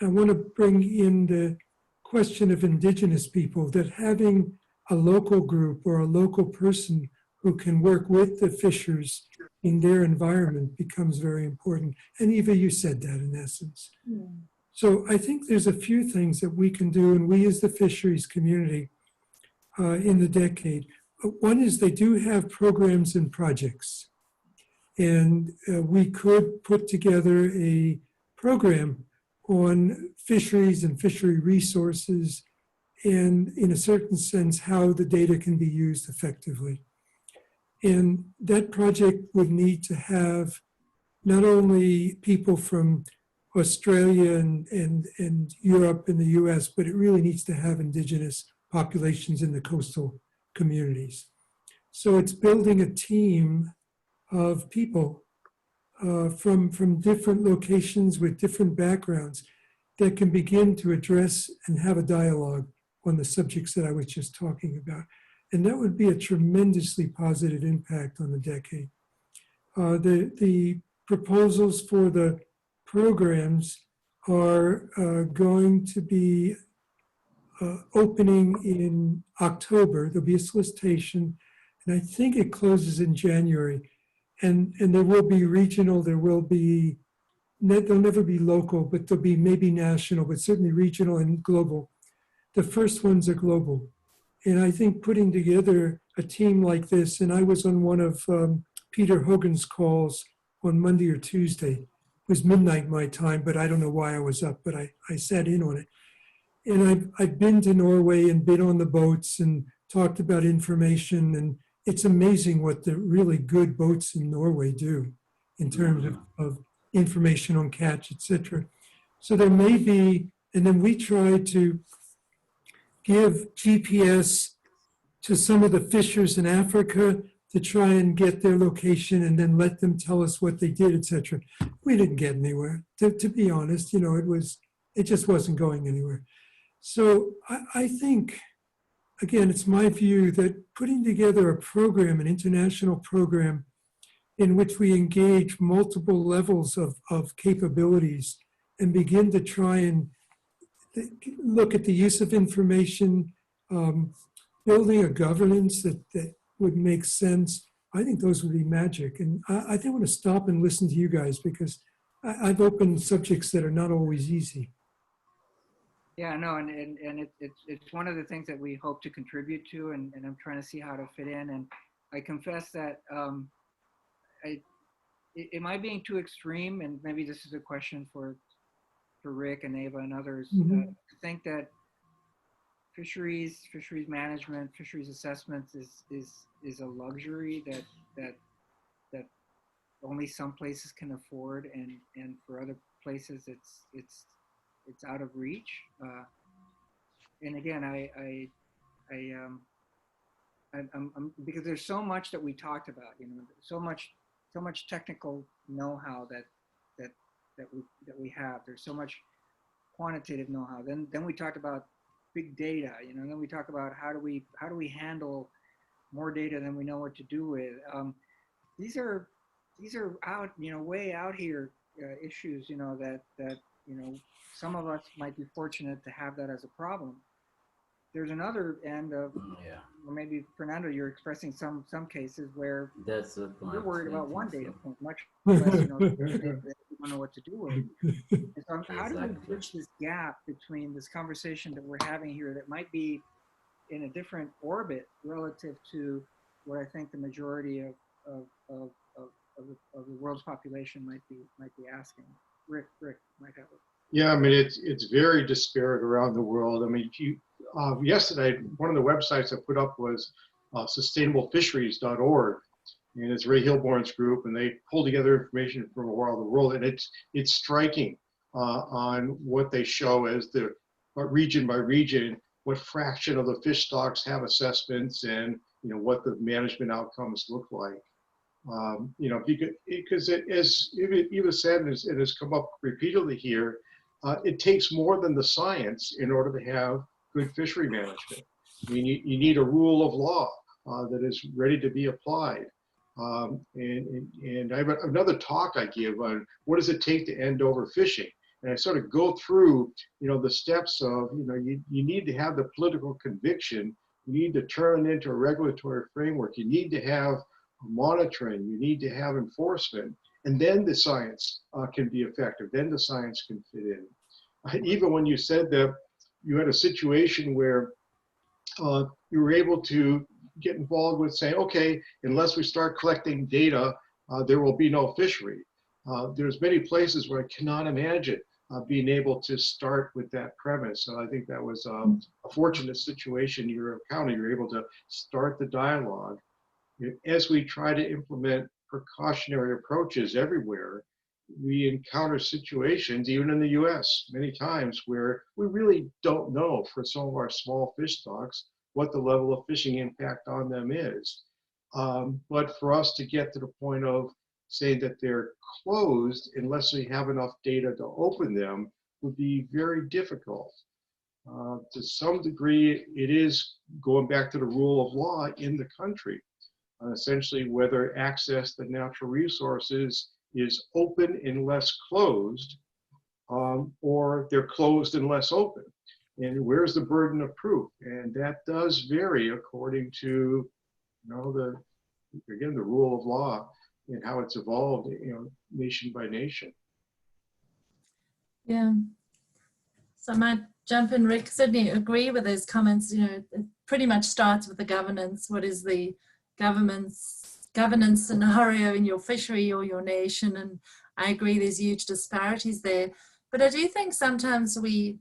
want to bring in the question of indigenous people, that having a local group or a local person who can work with the fishers in their environment becomes very important. And Eva, you said that in essence. Yeah. So I think there's a few things that we can do, and we as the fisheries community in the decade. One is they do have programs and projects. And we could put together a program on fisheries and fishery resources, and in a certain sense, how the data can be used effectively. And that project would need to have not only people from Australia and Europe and the US, but it really needs to have indigenous populations in the coastal communities. So it's building a team of people from different locations with different backgrounds that can begin to address and have a dialogue on the subjects that I was just talking about. And that would be a tremendously positive impact on the decade. The proposals for the programs are going to be opening in October. There'll be a solicitation, and I think it closes in January. And there will be regional, there will be, they'll never be local, but there'll be maybe national, but certainly regional and global. The first ones are global. And I think putting together a team like this, and I was on one of Peter Hogan's calls on Monday or Tuesday. It was midnight my time, but I don't know why I was up, but I sat in on it. And I've been to Norway and been on the boats and talked about information, and it's amazing what the really good boats in Norway do in terms of information on catch, etc. So there may be, and then we try to give GPS to some of the fishers in Africa, to try and get their location and then let them tell us what they did, etc. We didn't get anywhere. To be honest, you know, it just wasn't going anywhere. So I think, again, it's my view that putting together a program, an international program, in which we engage multiple levels of capabilities and begin to try and look at the use of information, building a governance that would make sense. I think those would be magic. And I think I want to stop and listen to you guys, because I've opened subjects that are not always easy. Yeah, no, and it's one of the things that we hope to contribute to, and I'm trying to see how to fit in. And I confess that am I being too extreme? And maybe this is a question for Rick and Ava and others. Mm-hmm. To think that fisheries management, fisheries assessments is a luxury that only some places can afford, and for other places it's out of reach. And again, I'm because there's so much that we talked about, you know, so much technical know-how that we have. There's so much quantitative know-how. Then we talked about big data, you know. Then we talk about how do we handle more data than we know what to do with. These are out, you know, way out here issues, you know, that you know, some of us might be fortunate to have that as a problem. There's another end of, or maybe Fernando, you're expressing some cases where that's the point. You're worried about one data point, much less, you know, you don't know what to do with. And so how do we bridge this gap between this conversation that we're having here that might be in a different orbit relative to what I think the majority of the world's population might be asking? Rick might have it. Yeah, I mean, it's very disparate around the world. I mean, if you, yesterday, one of the websites I put up was sustainablefisheries.org, and it's Ray Hilborn's group, and they pull together information from around the world, and it's striking on what they show as the region by region, what fraction of the fish stocks have assessments, and you know what the management outcomes look like. You know, because as Eva said, and it has come up repeatedly here, it takes more than the science in order to have good fishery management. You need a rule of law that is ready to be applied. And I have another talk I give on what does it take to end overfishing. And I sort of go through, you know, the steps of, you know, you need to have the political conviction. You need to turn it into a regulatory framework. You need to have monitoring. You need to have enforcement. And then the science can be effective. Then the science can fit in. Even when you said that you had a situation where you were able to get involved with saying, okay, unless we start collecting data, there will be no fishery. There's many places where I cannot imagine being able to start with that premise. So I think that was a fortunate situation you're encountering. You're able to start the dialogue. As we try to implement precautionary approaches everywhere, we encounter situations, even in the US, many times where we really don't know for some of our small fish stocks what the level of fishing impact on them is. But for us to get to the point of saying that they're closed unless we have enough data to open them would be very difficult. To some degree, it is going back to the rule of law in the country. Essentially, whether access to natural resources is open unless closed, or they're closed unless open. And where's the burden of proof? And that does vary according to, you know, the rule of law and how it's evolved, you know, nation by nation. Yeah. So I might jump in, Rick. Certainly agree with those comments. You know, it pretty much starts with the governance. What is the governance scenario in your fishery or your nation? And I agree there's huge disparities there. But I do think sometimes we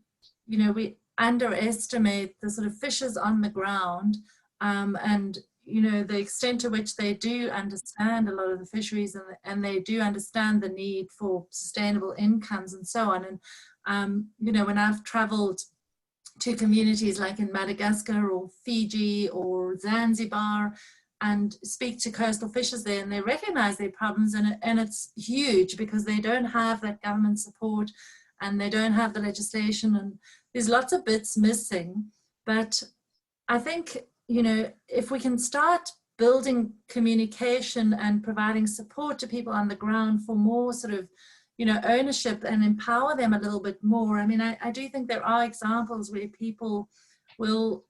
underestimate the sort of fishers on the ground, and you know, the extent to which they do understand a lot of the fisheries, and they do understand the need for sustainable incomes and so on. And you know, when I've traveled to communities like in Madagascar or Fiji or Zanzibar, and speak to coastal fishers there, and they recognize their problems, and it's huge because they don't have that government support and they don't have the legislation, and there's lots of bits missing. But I think, you know, if we can start building communication and providing support to people on the ground for more sort of, you know, ownership and empower them a little bit more. I mean, I do think there are examples where people will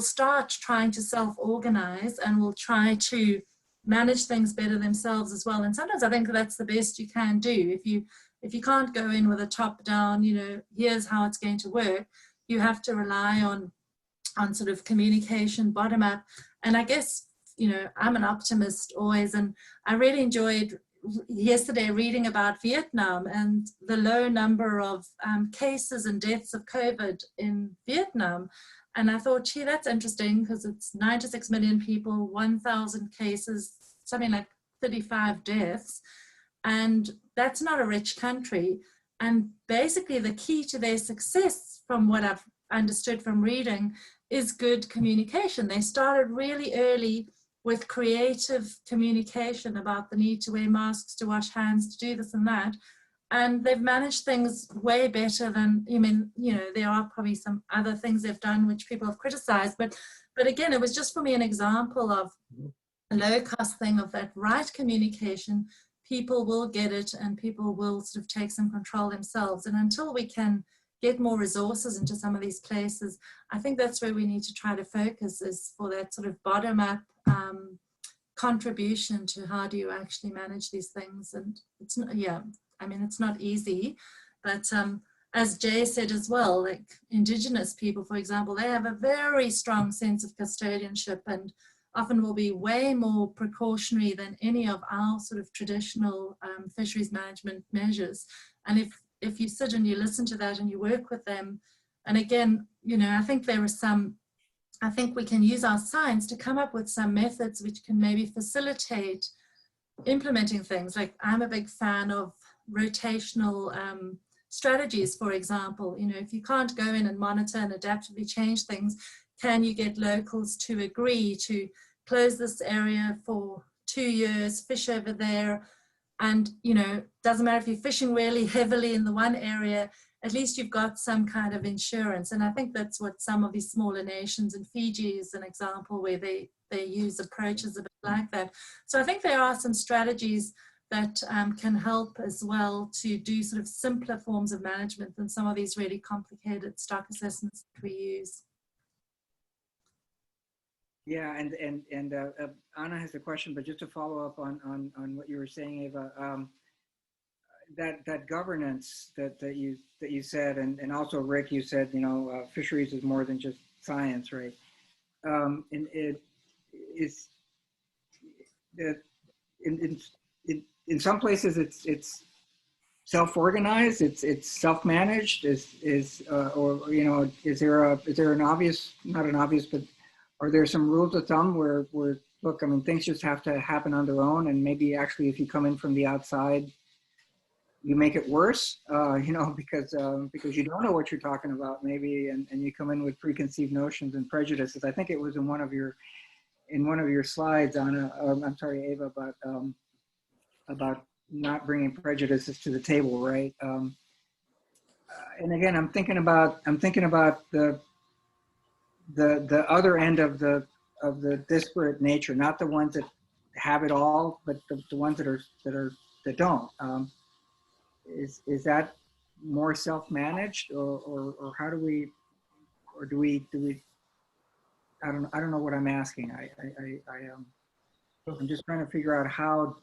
start trying to self-organize and will try to manage things better themselves as well. And sometimes I think that's the best you can do. If you can't go in with a top-down, you know, here's how it's going to work, you have to rely on sort of communication bottom-up. And I guess, you know, I'm an optimist always, and I really enjoyed yesterday reading about Vietnam and the low number of cases and deaths of COVID in Vietnam. And I thought, gee, that's interesting because it's 96 million people, 1,000 cases, something like 35 deaths. And that's not a rich country. And basically the key to their success, from what I've understood from reading, is good communication. They started really early with creative communication about the need to wear masks, to wash hands, to do this and that. And they've managed things way better than, I mean, you know, there are probably some other things they've done which people have criticized, but again, it was just for me an example of a low cost thing of that right communication. People will get it and people will sort of take some control themselves. And until we can get more resources into some of these places, I think that's where we need to try to focus, is for that sort of bottom up contribution to how do you actually manage these things. And it's not, yeah, I mean, it's not easy, but as Jay said as well, like Indigenous people, for example, they have a very strong sense of custodianship and often will be way more precautionary than any of our sort of traditional fisheries management measures. And if you sit and you listen to that and you work with them, and again, you know, I think we can use our science to come up with some methods which can maybe facilitate implementing things. Like, I'm a big fan of rotational strategies, for example. You know, if you can't go in and monitor and adaptively change things, can you get locals to agree to close this area for 2 years, fish over there? And, you know, doesn't matter if you're fishing really heavily in the one area, at least you've got some kind of insurance. And I think that's what some of these smaller nations, and Fiji is an example where they use approaches a bit like that. So I think there are some strategies that can help as well to do sort of simpler forms of management than some of these really complicated stock assessments that we use. Yeah, and Anna has a question, but just to follow up on what you were saying, Eva, that governance that you said, and also Rick, you said, you know, fisheries is more than just science, right? And it is that in some places it's self-organized, it's self-managed, or you know, is there an obvious, not an obvious, but are there some rules of thumb where look, I mean, things just have to happen on their own, and maybe actually if you come in from the outside, you make it worse, you know, because you don't know what you're talking about maybe, and you come in with preconceived notions and prejudices. I think it was in one of your slides, Anna, I'm sorry, Eva, about not bringing prejudices to the table, right? And again, I'm thinking about the other end of the disparate nature, not the ones that have it all, but the ones that don't. Is that more self-managed, or how do we, or do we? I don't know what I'm asking. I'm just trying to figure out how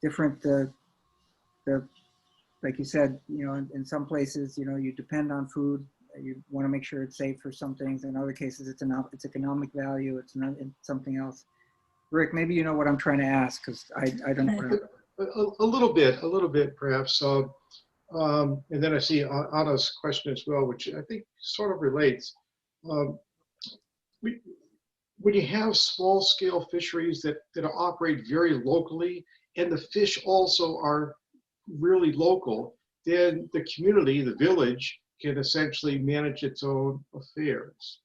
different the like you said, you know, in some places, you know, you depend on food. You want to make sure it's safe for some things. In other cases, it's economic value. It's not something else. Rick, maybe you know what I'm trying to ask, because I don't know. A little bit, perhaps. And then I see Anna's question as well, which I think sort of relates. When you have small-scale fisheries that operate very locally, and the fish also are really local, then the community, the village, can essentially manage its own affairs.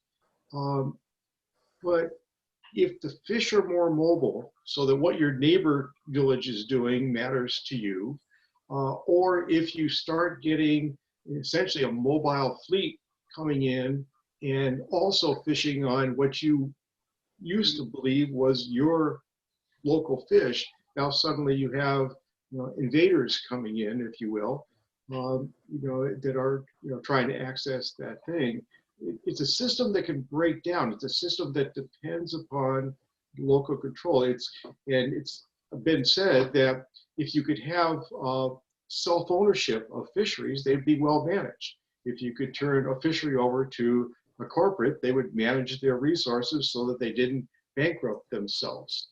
But if the fish are more mobile, so that what your neighbor village is doing matters to you, or if you start getting essentially a mobile fleet coming in and also fishing on what you used to believe was your local fish, now suddenly you have invaders coming in, if you will, that are trying to access that thing. It's a system that can break down. It's a system that depends upon local control. It's been said that if you could have self-ownership of fisheries, they'd be well managed. If you could turn a fishery over to a corporate, they would manage their resources so that they didn't bankrupt themselves.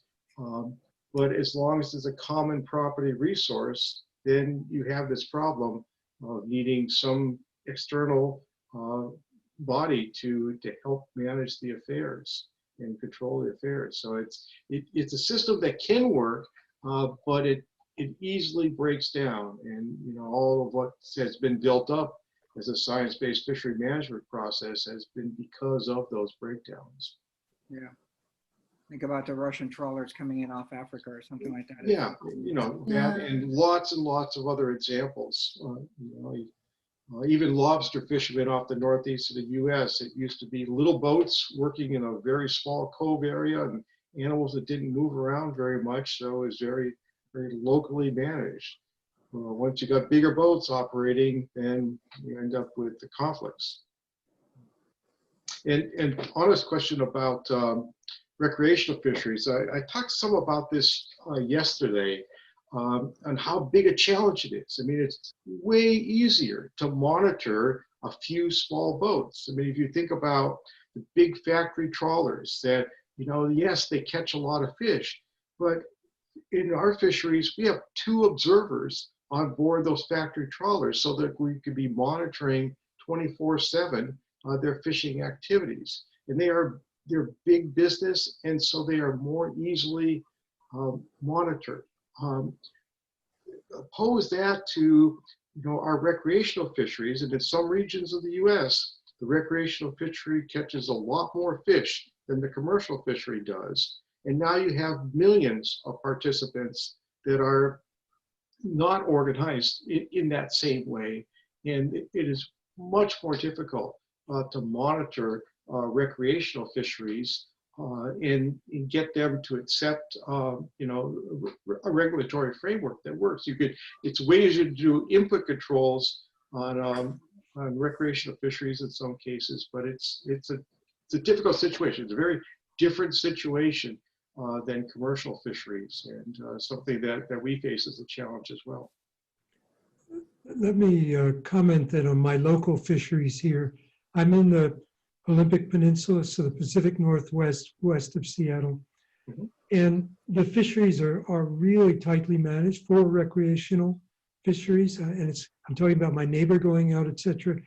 But as long as it's a common property resource, then you have this problem of needing some external body to help manage the affairs and control the affairs. So it's a system that can work, but it easily breaks down. And all of what has been built up as a science-based fishery management process has been because of those breakdowns. Yeah. Think about the Russian trawlers coming in off Africa or something like that. Yeah, that and lots of other examples. Even lobster fishermen off the northeast of the U.S. It used to be little boats working in a very small cove area and animals that didn't move around very much, so it was very, very locally managed. Once you got bigger boats operating, then you end up with the conflicts. And honest question about recreational fisheries. I talked some about this yesterday on how big a challenge it is. I mean, it's way easier to monitor a few small boats. I mean, if you think about the big factory trawlers that, yes, they catch a lot of fish, but in our fisheries, we have 2 observers on board those factory trawlers so that we could be monitoring 24/7 their fishing activities. And they're big business, and so they are more easily monitored. Oppose that to our recreational fisheries, and in some regions of the U.S., the recreational fishery catches a lot more fish than the commercial fishery does. And now you have millions of participants that are not organized in that same way, and it is much more difficult to monitor recreational fisheries and get them to accept a regulatory framework that works. It's way easier to do input controls on recreational fisheries in some cases, but it's a difficult situation. It's a very different situation than commercial fisheries, and something that we face as a challenge as well. Let me comment that on my local fisheries here, I'm in the Olympic Peninsula, so the Pacific Northwest, west of Seattle. Mhm. And the fisheries are really tightly managed for recreational fisheries. And I'm talking about my neighbor going out, et cetera.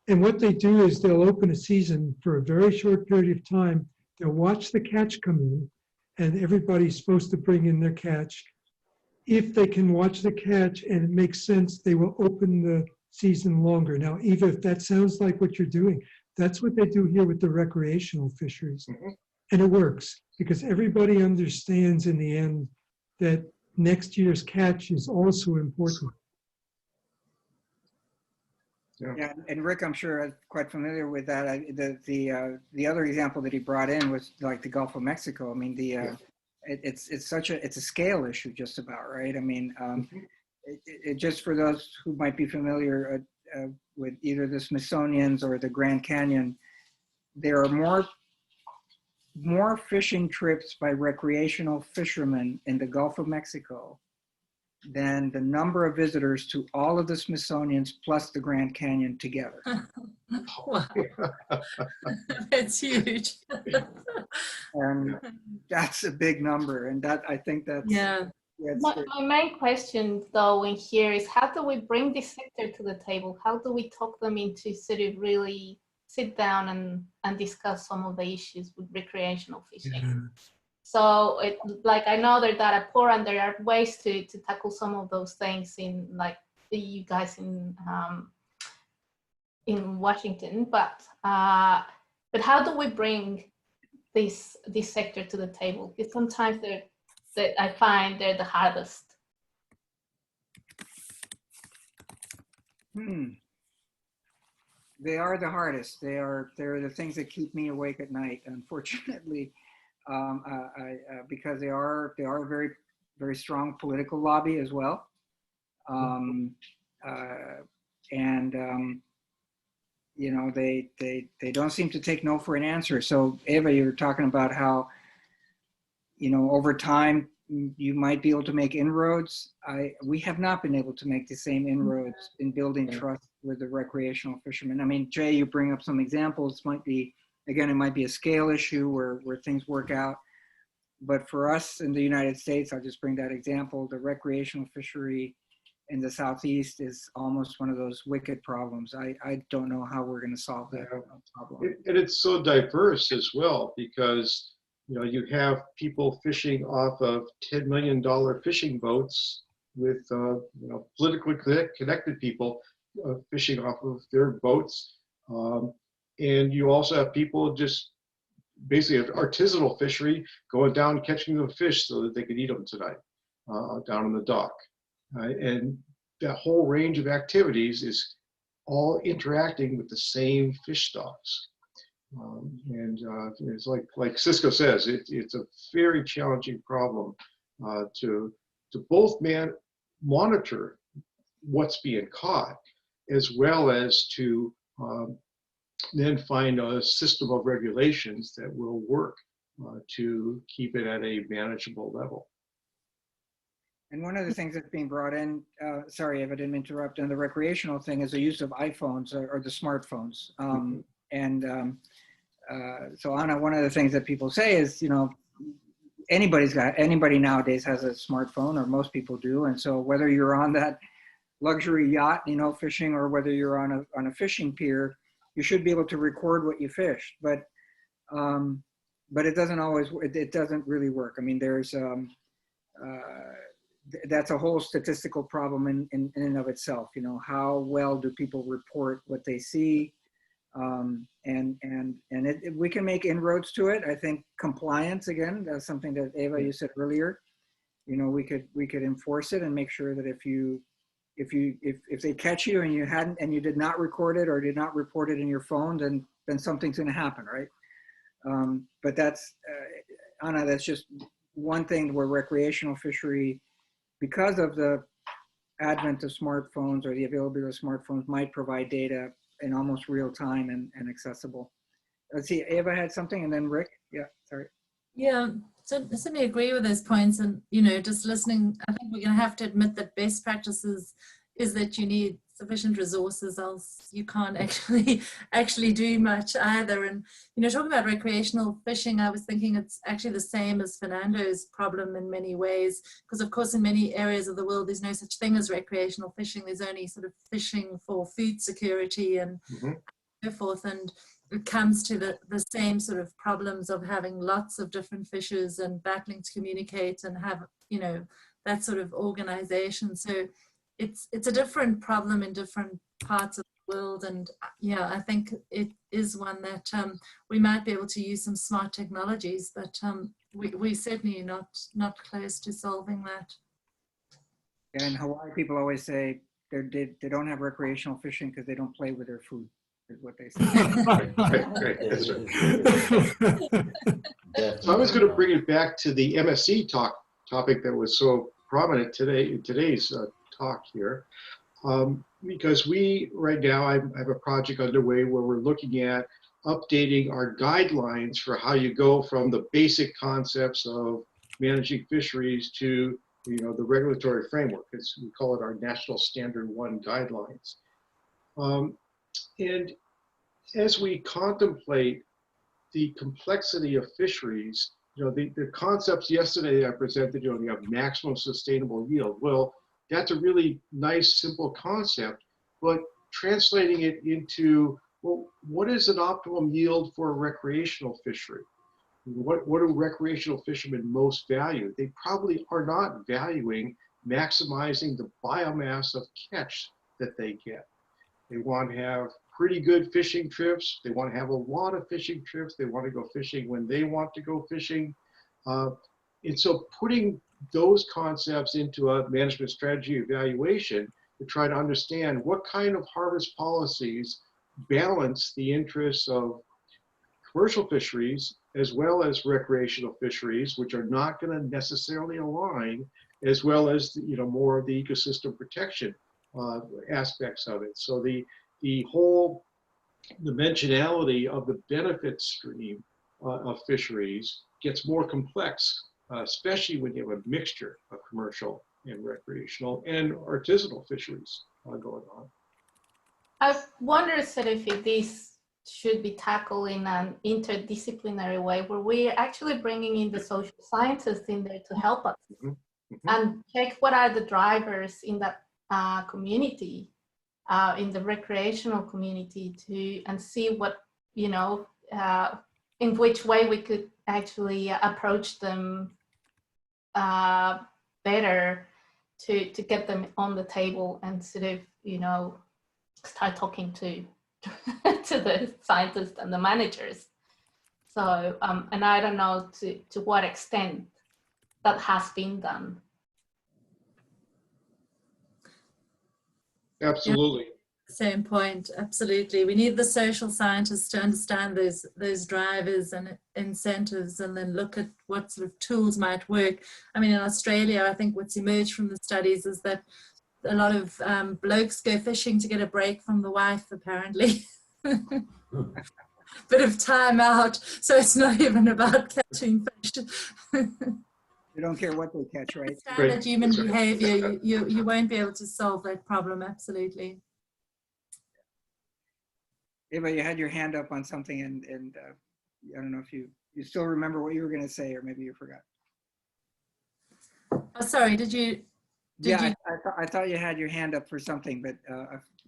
And what they do is they'll open a season for a very short period of time. They'll watch the catch come in, and everybody's supposed to bring in their catch. If they can watch the catch and it makes sense, they will open the season longer. Now, Eva, if that sounds like what you're doing, that's what they do here with the recreational fisheries. Mhm. And it works because everybody understands in the end that next year's catch is also important. Yeah, and Rick, I'm sure is quite familiar with that. The other example that he brought in was like the Gulf of Mexico. I mean, it's a scale issue just about, right? I mean, just for those who might be familiar with either the Smithsonian's or the Grand Canyon, there are more fishing trips by recreational fishermen in the Gulf of Mexico than the number of visitors to all of the Smithsonian's plus the Grand Canyon together. Wow. That's huge. And that's a big number. And I think that's, Yeah. My main question though in here is, how do we bring this sector to the table? How do we talk them into sort of really sit down and discuss some of the issues with recreational fishing? Yeah. So I know they're data poor, and there are ways to tackle some of those things in you guys in Washington, but how do we bring this sector to the table? Because sometimes I find they're the hardest. They are the hardest. They're the things that keep me awake at night, unfortunately, because they are a very, very strong political lobby as well. You know, they don't seem to take no for an answer. So Eva, you were talking about how, you know, over time you might be able to make inroads. We have not been able to make the same inroads in building trust with the recreational fishermen. I mean, Jay, you bring up some examples. Might be, again, it might be a scale issue where things work out. But for us in the United States, I'll just bring that example. The recreational fishery in the Southeast is almost one of those wicked problems. I don't know how we're going to solve that problem. And it's so diverse as well, because you know, you have people fishing off of $10 million fishing boats with you know, politically connected people fishing off of their boats, and you also have people just basically an artisanal fishery going down catching the fish so that they could eat them tonight down on the dock. And that whole range of activities is all interacting with the same fish stocks. It's like Cisco says, it's a very challenging problem to both monitor what's being caught, as well as to then find a system of regulations that will work to keep it at a manageable level. And one of the things that's being brought in, sorry if I didn't interrupt, on the recreational thing is the use of iPhones or the smartphones. So Anna, one of the things that people say is, you know, anybody nowadays has a smartphone, or most people do. And so whether you're on that luxury yacht, you know, fishing, or whether you're on a fishing pier, you should be able to record what you fished. But it doesn't always, it doesn't really work. I mean, there's, that's a whole statistical problem in and of itself. You know, how well do people report what they see? We can make inroads to it. I think compliance, again, that's something that Eva, you said earlier. You know, we could enforce it and make sure that if they catch you and you did not record it or did not report it in your phone, then something's going to happen, right? But that's Anna, that's just one thing where recreational fishery, because of the advent of smartphones or the availability of smartphones, might provide data in almost real time and accessible. Let's see, Eva had something, and then Rick. Yeah, sorry. Yeah, so I certainly agree with those points. And, you know, just listening, I think we're going to have to admit that best practices is that you need sufficient resources, else you can't actually do much either. And, you know, talking about recreational fishing, I was thinking it's actually the same as Fernando's problem in many ways, because of course in many areas of the world there's no such thing as recreational fishing. There's only sort of fishing for food security and so forth. And it comes to the same sort of problems of having lots of different fishes and battling to communicate and have, you know, that sort of organization. So it's a different problem in different parts of the world. And yeah, I think it is one that we might be able to use some smart technologies, but we certainly not close to solving that. Yeah, in Hawaii, people always say they don't have recreational fishing because they don't play with their food, is what they say. Right, that's right. So I was going to bring it back to the MSC topic that was so prominent today in today's talk here, because we right now I have a project underway where we're looking at updating our guidelines for how you go from the basic concepts of managing fisheries to, you know, the regulatory framework. We call it our National Standard 1 guidelines. And as we contemplate the complexity of fisheries, you know, the concepts yesterday I presented, you know, you have maximum sustainable yield. Well, that's a really nice, simple concept, but translating it into, well, what is an optimum yield for a recreational fishery? What do recreational fishermen most value? They probably are not valuing maximizing the biomass of catch that they get. They want to have pretty good fishing trips. They want to have a lot of fishing trips. They want to go fishing when they want to go fishing. And so putting those concepts into a management strategy evaluation to try to understand what kind of harvest policies balance the interests of commercial fisheries as well as recreational fisheries, which are not going to necessarily align, as well as more of the ecosystem protection aspects of it. So the whole dimensionality of the benefit stream of fisheries gets more complex, especially when you have a mixture of commercial and recreational and artisanal fisheries going on. I wonder sort of if this should be tackled in an interdisciplinary way where we're actually bringing in the social scientists in there to help us and check what are the drivers in that community, in the recreational community, and see what, in which way we could actually approach them better to get them on the table and sort of, start talking to the scientists and the managers. So, and I don't know to what extent that has been done. Absolutely. Same point, absolutely. We need the social scientists to understand those drivers and incentives, and then look at what sort of tools might work. I mean, in Australia, I think what's emerged from the studies is that a lot of blokes go fishing to get a break from the wife, apparently. Bit of time out, so it's not even about catching fish. You don't care what they catch, right? Standard human behavior, you won't be able to solve that problem, absolutely. Eva, you had your hand up on something, and I don't know if you still remember what you were going to say, or maybe you forgot. Oh, sorry, did you? Yeah, I thought you had your hand up for something, but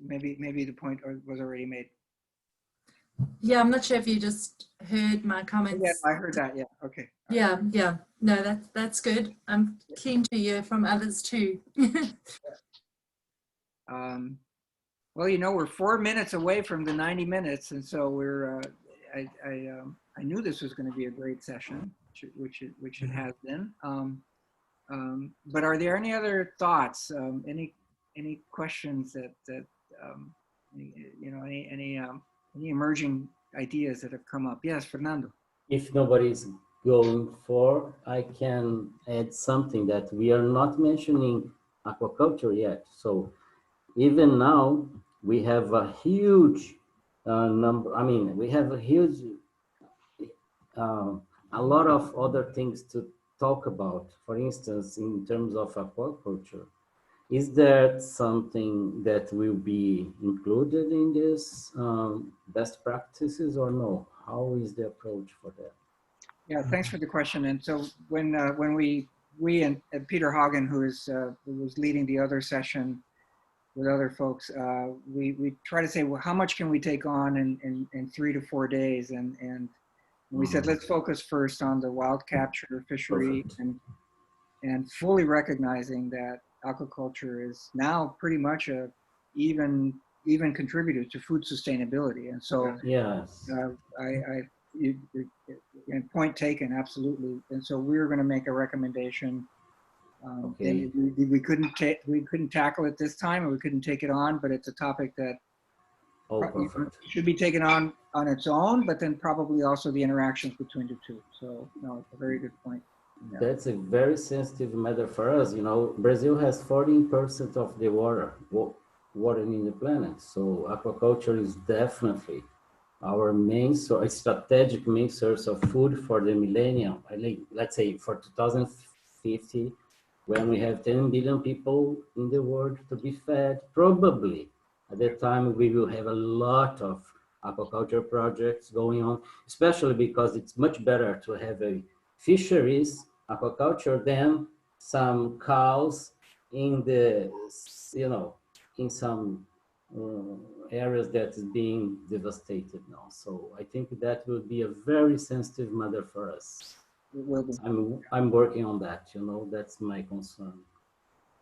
maybe the point was already made. Yeah, I'm not sure if you just heard my comments. Yeah, I heard that. Yeah. Okay. Yeah. No, that's good. I'm keen to hear from others too. Well, we're 4 minutes away from the 90 minutes, and so we're. I knew this was going to be a great session, which it has been. But are there any other thoughts? Any questions that any emerging ideas that have come up? Yes, Fernando. If nobody's going for, I can add something that we are not mentioning aquaculture yet. So even now we have a huge number. I mean, we have a huge, a lot of other things to talk about. For instance, in terms of aquaculture, is there something that will be included in this best practices or no? How is the approach for that? Yeah, thanks for the question. And so when we and Peter Hagen, who was leading the other session with other folks, we try to say, well, how much can we take on in 3 to 4 days? And we said, let's focus first on the wild capture fishery and fully recognizing that aquaculture is now pretty much a even contributor to food sustainability. And so yes, and point taken, absolutely. And so we were going to make a recommendation. okay. And we couldn't tackle it this time, or we couldn't take it on, but it's a topic that should be taken on its own, but then probably also the interactions between the two. So no, it's a very good point. Yeah. That's a very sensitive matter for us. Brazil has 14% of the water in the planet. So aquaculture is definitely our main source, strategic main source of food for the millennium. I think, let's say for 2050, when we have 10 billion people in the world to be fed, probably at that time we will have a lot of aquaculture projects going on, especially because it's much better to have a fisheries aquaculture than some cows in the, in some areas that is being devastated now. So I think that will be a very sensitive matter for us. It will be. I'm working on that, that's my concern.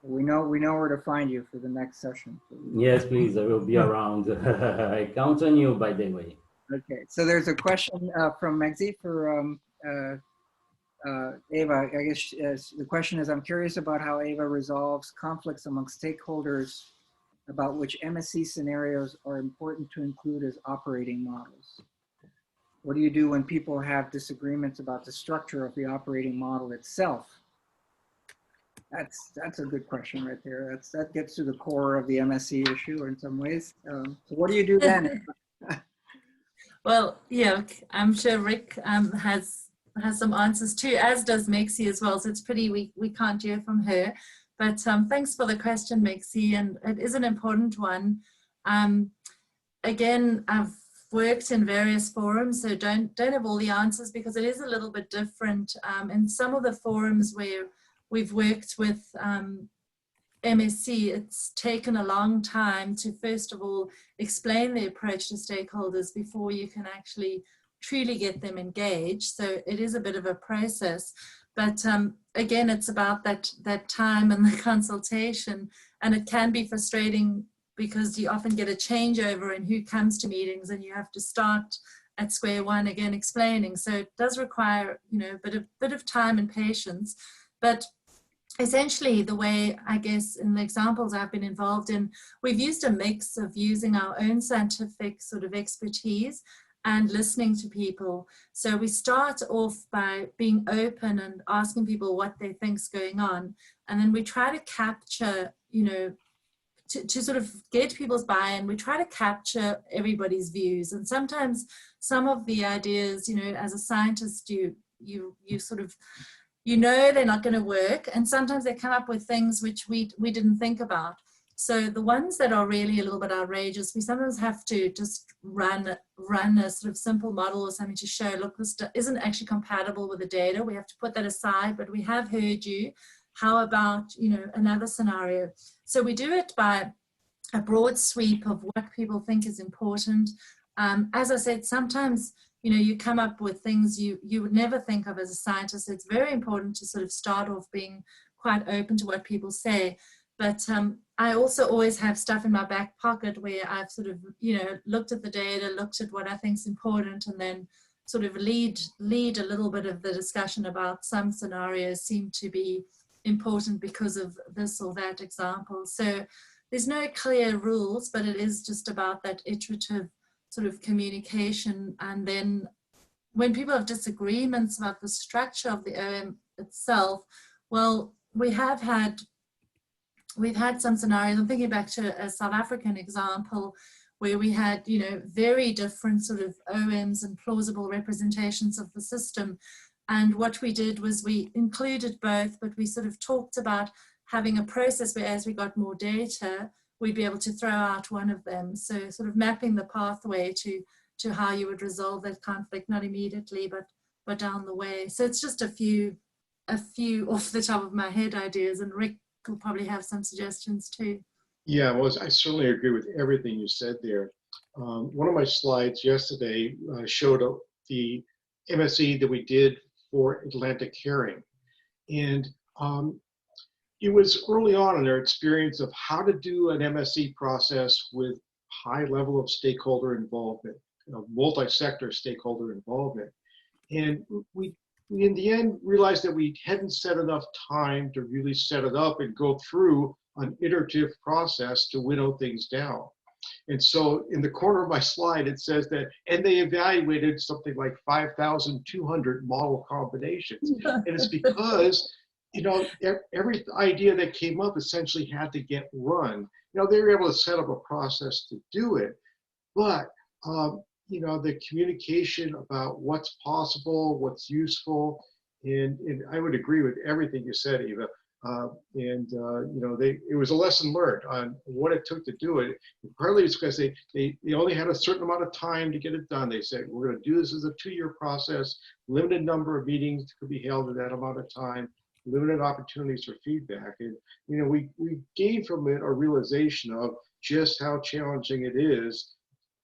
We know where to find you for the next session. Yes, please, I will be around. I count on you, by the way. Okay, so there's a question from Megzi for Ava. I guess the question is, I'm curious about how Ava resolves conflicts among stakeholders about which MSC scenarios are important to include as operating models. What do you do when people have disagreements about the structure of the operating model itself? That's a good question right there. That gets to the core of the MSC issue in some ways. So what do you do then? Well, yeah, I'm sure Rick has some answers too, as does Mexi as well. So it's pretty, we can't hear from her. But thanks for the question, Mexi, and it is an important one. Again, I've worked in various forums, so don't have all the answers because it is a little bit different. In some of the forums where we've worked with MSC, it's taken a long time to first of all explain the approach to stakeholders before you can actually truly get them engaged. So it is a bit of a process, but again, it's about that time and the consultation, and it can be frustrating because you often get a changeover in who comes to meetings and you have to start at square one again explaining. So it does require, you know, a bit of time and patience. But essentially the way, I guess, in the examples I've been involved in, we've used a mix of using our own scientific sort of expertise and listening to people. So we start off by being open and asking people what they think's going on. And then we try to capture, you know, to sort of get people's buy-in, we try to capture everybody's views. And sometimes some of the ideas, you know, as a scientist, you sort of, you know, they're not going to work. And sometimes they come up with things which we didn't think about. So the ones that are really a little bit outrageous, we sometimes have to just run a sort of simple model or something to show, look, this isn't actually compatible with the data. We have to put that aside, but we have heard you. How about, you know, another scenario? So we do it by a broad sweep of what people think is important. As I said, sometimes, you know, you come up with things you would never think of as a scientist. It's very important to sort of start off being quite open to what people say. But I also always have stuff in my back pocket where I've sort of, you know, looked at the data, looked at what I think is important, and then sort of lead a little bit of the discussion about some scenarios seem to be important because of this or that example. So there's no clear rules, but it is just about that iterative sort of communication. And then when people have disagreements about the structure of the OM itself, well, we've had some scenarios. I'm thinking back to a South African example where we had, you know, very different sort of OMs and plausible representations of the system. And what we did was we included both, but we sort of talked about having a process where as we got more data, we'd be able to throw out one of them. So sort of mapping the pathway to how you would resolve that conflict, not immediately, but down the way. So it's just a few off the top of my head ideas, and Rick will probably have some suggestions too. Yeah, well, I certainly agree with everything you said there. One of my slides yesterday showed the MSE that we did for Atlantic Herring. And it was early on in their experience of how to do an MSE process with high level of stakeholder involvement, you know, multi-sector stakeholder involvement. And we in the end realized that we hadn't set enough time to really set it up and go through an iterative process to winnow things down. And so in the corner of my slide, it says that, and they evaluated something like 5,200 model combinations. And it's because, you know, every idea that came up essentially had to get run. You know, they were able to set up a process to do it, but, you know, the communication about what's possible, what's useful, and I would agree with everything you said, Eva. You know, it was a lesson learned on what it took to do it. Partly it's because they only had a certain amount of time to get it done. They said, we're going to do this as a 2-year process, limited number of meetings could be held in that amount of time, limited opportunities for feedback. And, you know, we gained from it a realization of just how challenging it is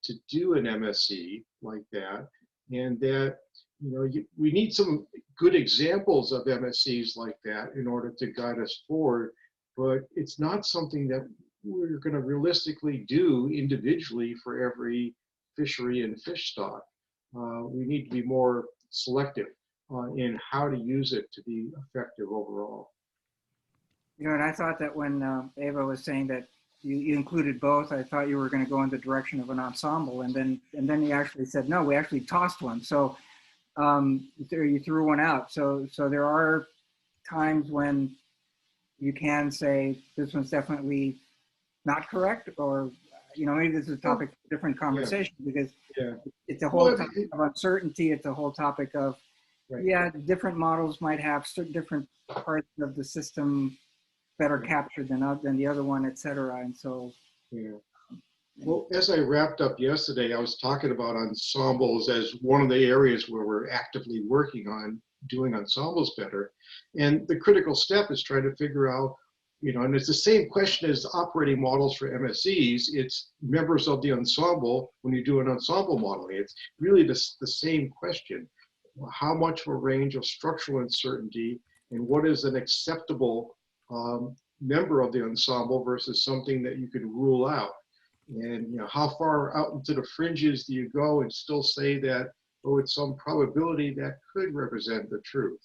to do an MSE like that. And that, you know, we need some good examples of MSCs like that in order to guide us forward but it's not something that we're going to realistically do individually for every fishery and fish stock. We need to be more selective in how to use it to be effective overall. You know, and I thought that when Ava was saying that you included both, I thought you were going to go in the direction of an ensemble, and then you actually said no. We actually tossed one, so you threw one out. So there are times when you can say this one's definitely not correct, or maybe this is a topic for a different conversation, because it's a whole topic of uncertainty. It's a whole topic of different models might have certain different parts of the system better captured than the other one, et cetera. And so, well, as I wrapped up yesterday, I was talking about ensembles as one of the areas where we're actively working on doing ensembles better. And the critical step is trying to figure out, and it's the same question as operating models for MSEs. It's members of the ensemble when you do an ensemble modeling. It's really the same question. How much of a range of structural uncertainty, and what is an acceptable member of the ensemble versus something that you can rule out? And how far out into the fringes do you go and still say that, oh, it's some probability that could represent the truth?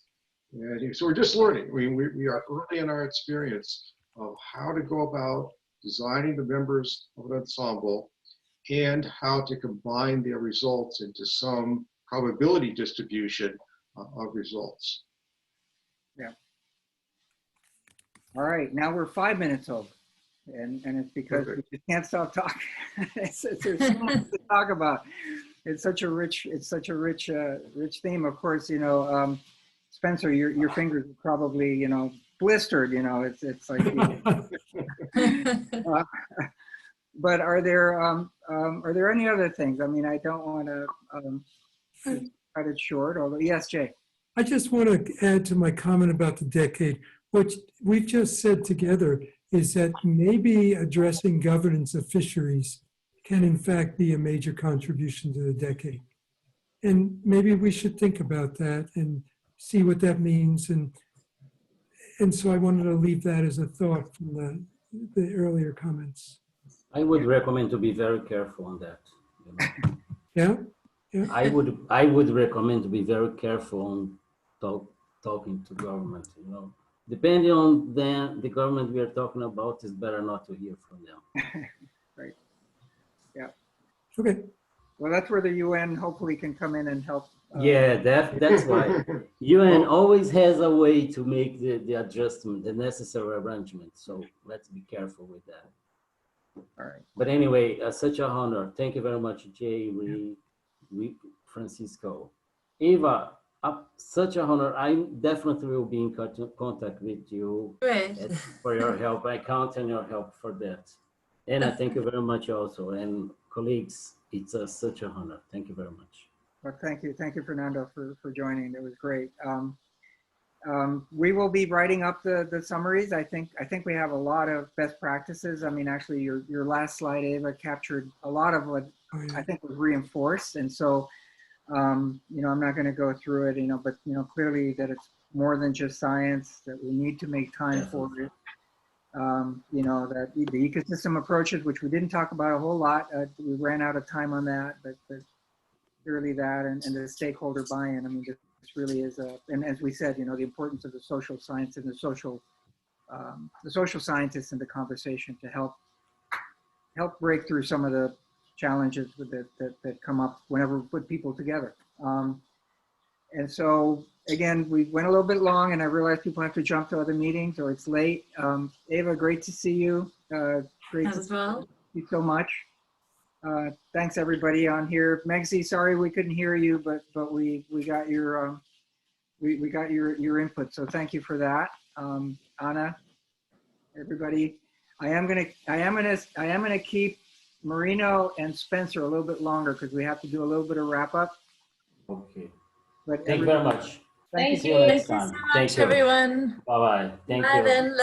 And so we're just learning. I mean, we are early in our experience of how to go about designing the members of an ensemble and how to combine their results into some probability distribution of results. Yeah. All right, now we're 5 minutes over, and it's because we just can't stop talking. There's so much to talk about. It's such a rich theme. Of course, Spencer, your fingers are probably blistered. It's like. But are there any other things? I mean, I don't want to cut it short. Although, yes, Jay. I just want to add to my comment about the decade. What we've just said together is that maybe addressing governance of fisheries can in fact be a major contribution to the decade. And maybe we should think about that and see what that means. And so I wanted to leave that as a thought from the earlier comments. I would recommend to be very careful on that. Yeah? I would recommend to be very careful on talking to government. Depending on the government we are talking about, it's better not to hear from them. Right. Yeah. Okay. Well, that's where the UN hopefully can come in and help. That's why UN always has a way to make the adjustment, the necessary arrangement. So let's be careful with that. All right. But anyway, such an honor. Thank you very much, Jay, Francisco. Eva, such an honor. I definitely will be in contact with you. Great. For your help. I count on your help for that. And I thank you very much also. And colleagues, it's such an honor. Thank you very much. Well, thank you, Fernando, for joining. It was great. We will be writing up the summaries. I think we have a lot of best practices. I mean, actually, your last slide, Ava, captured a lot of what I think was reinforced. And so, I'm not going to go through it, but clearly that it's more than just science. That we need to make time for it. That the ecosystem approaches, which we didn't talk about a whole lot, we ran out of time on that, but clearly that and the stakeholder buy-in. I mean, this really is and as we said, the importance of the social science and the social scientists in the conversation to help break through some of the challenges that come up whenever we put people together. And so again, we went a little bit long, and I realize people have to jump to other meetings or it's late. Ava, great to see you. Great as well. Thank you so much. Thanks everybody on here. Megzi, sorry we couldn't hear you, but we got your we got your input. So thank you for that. Anna, everybody. I am gonna keep Marino and Spencer a little bit longer because we have to do a little bit of wrap up. Okay. But Thank you very much. Thank you. See you next Thank you time. so much, everyone. Bye-bye. Thank Bye you. then.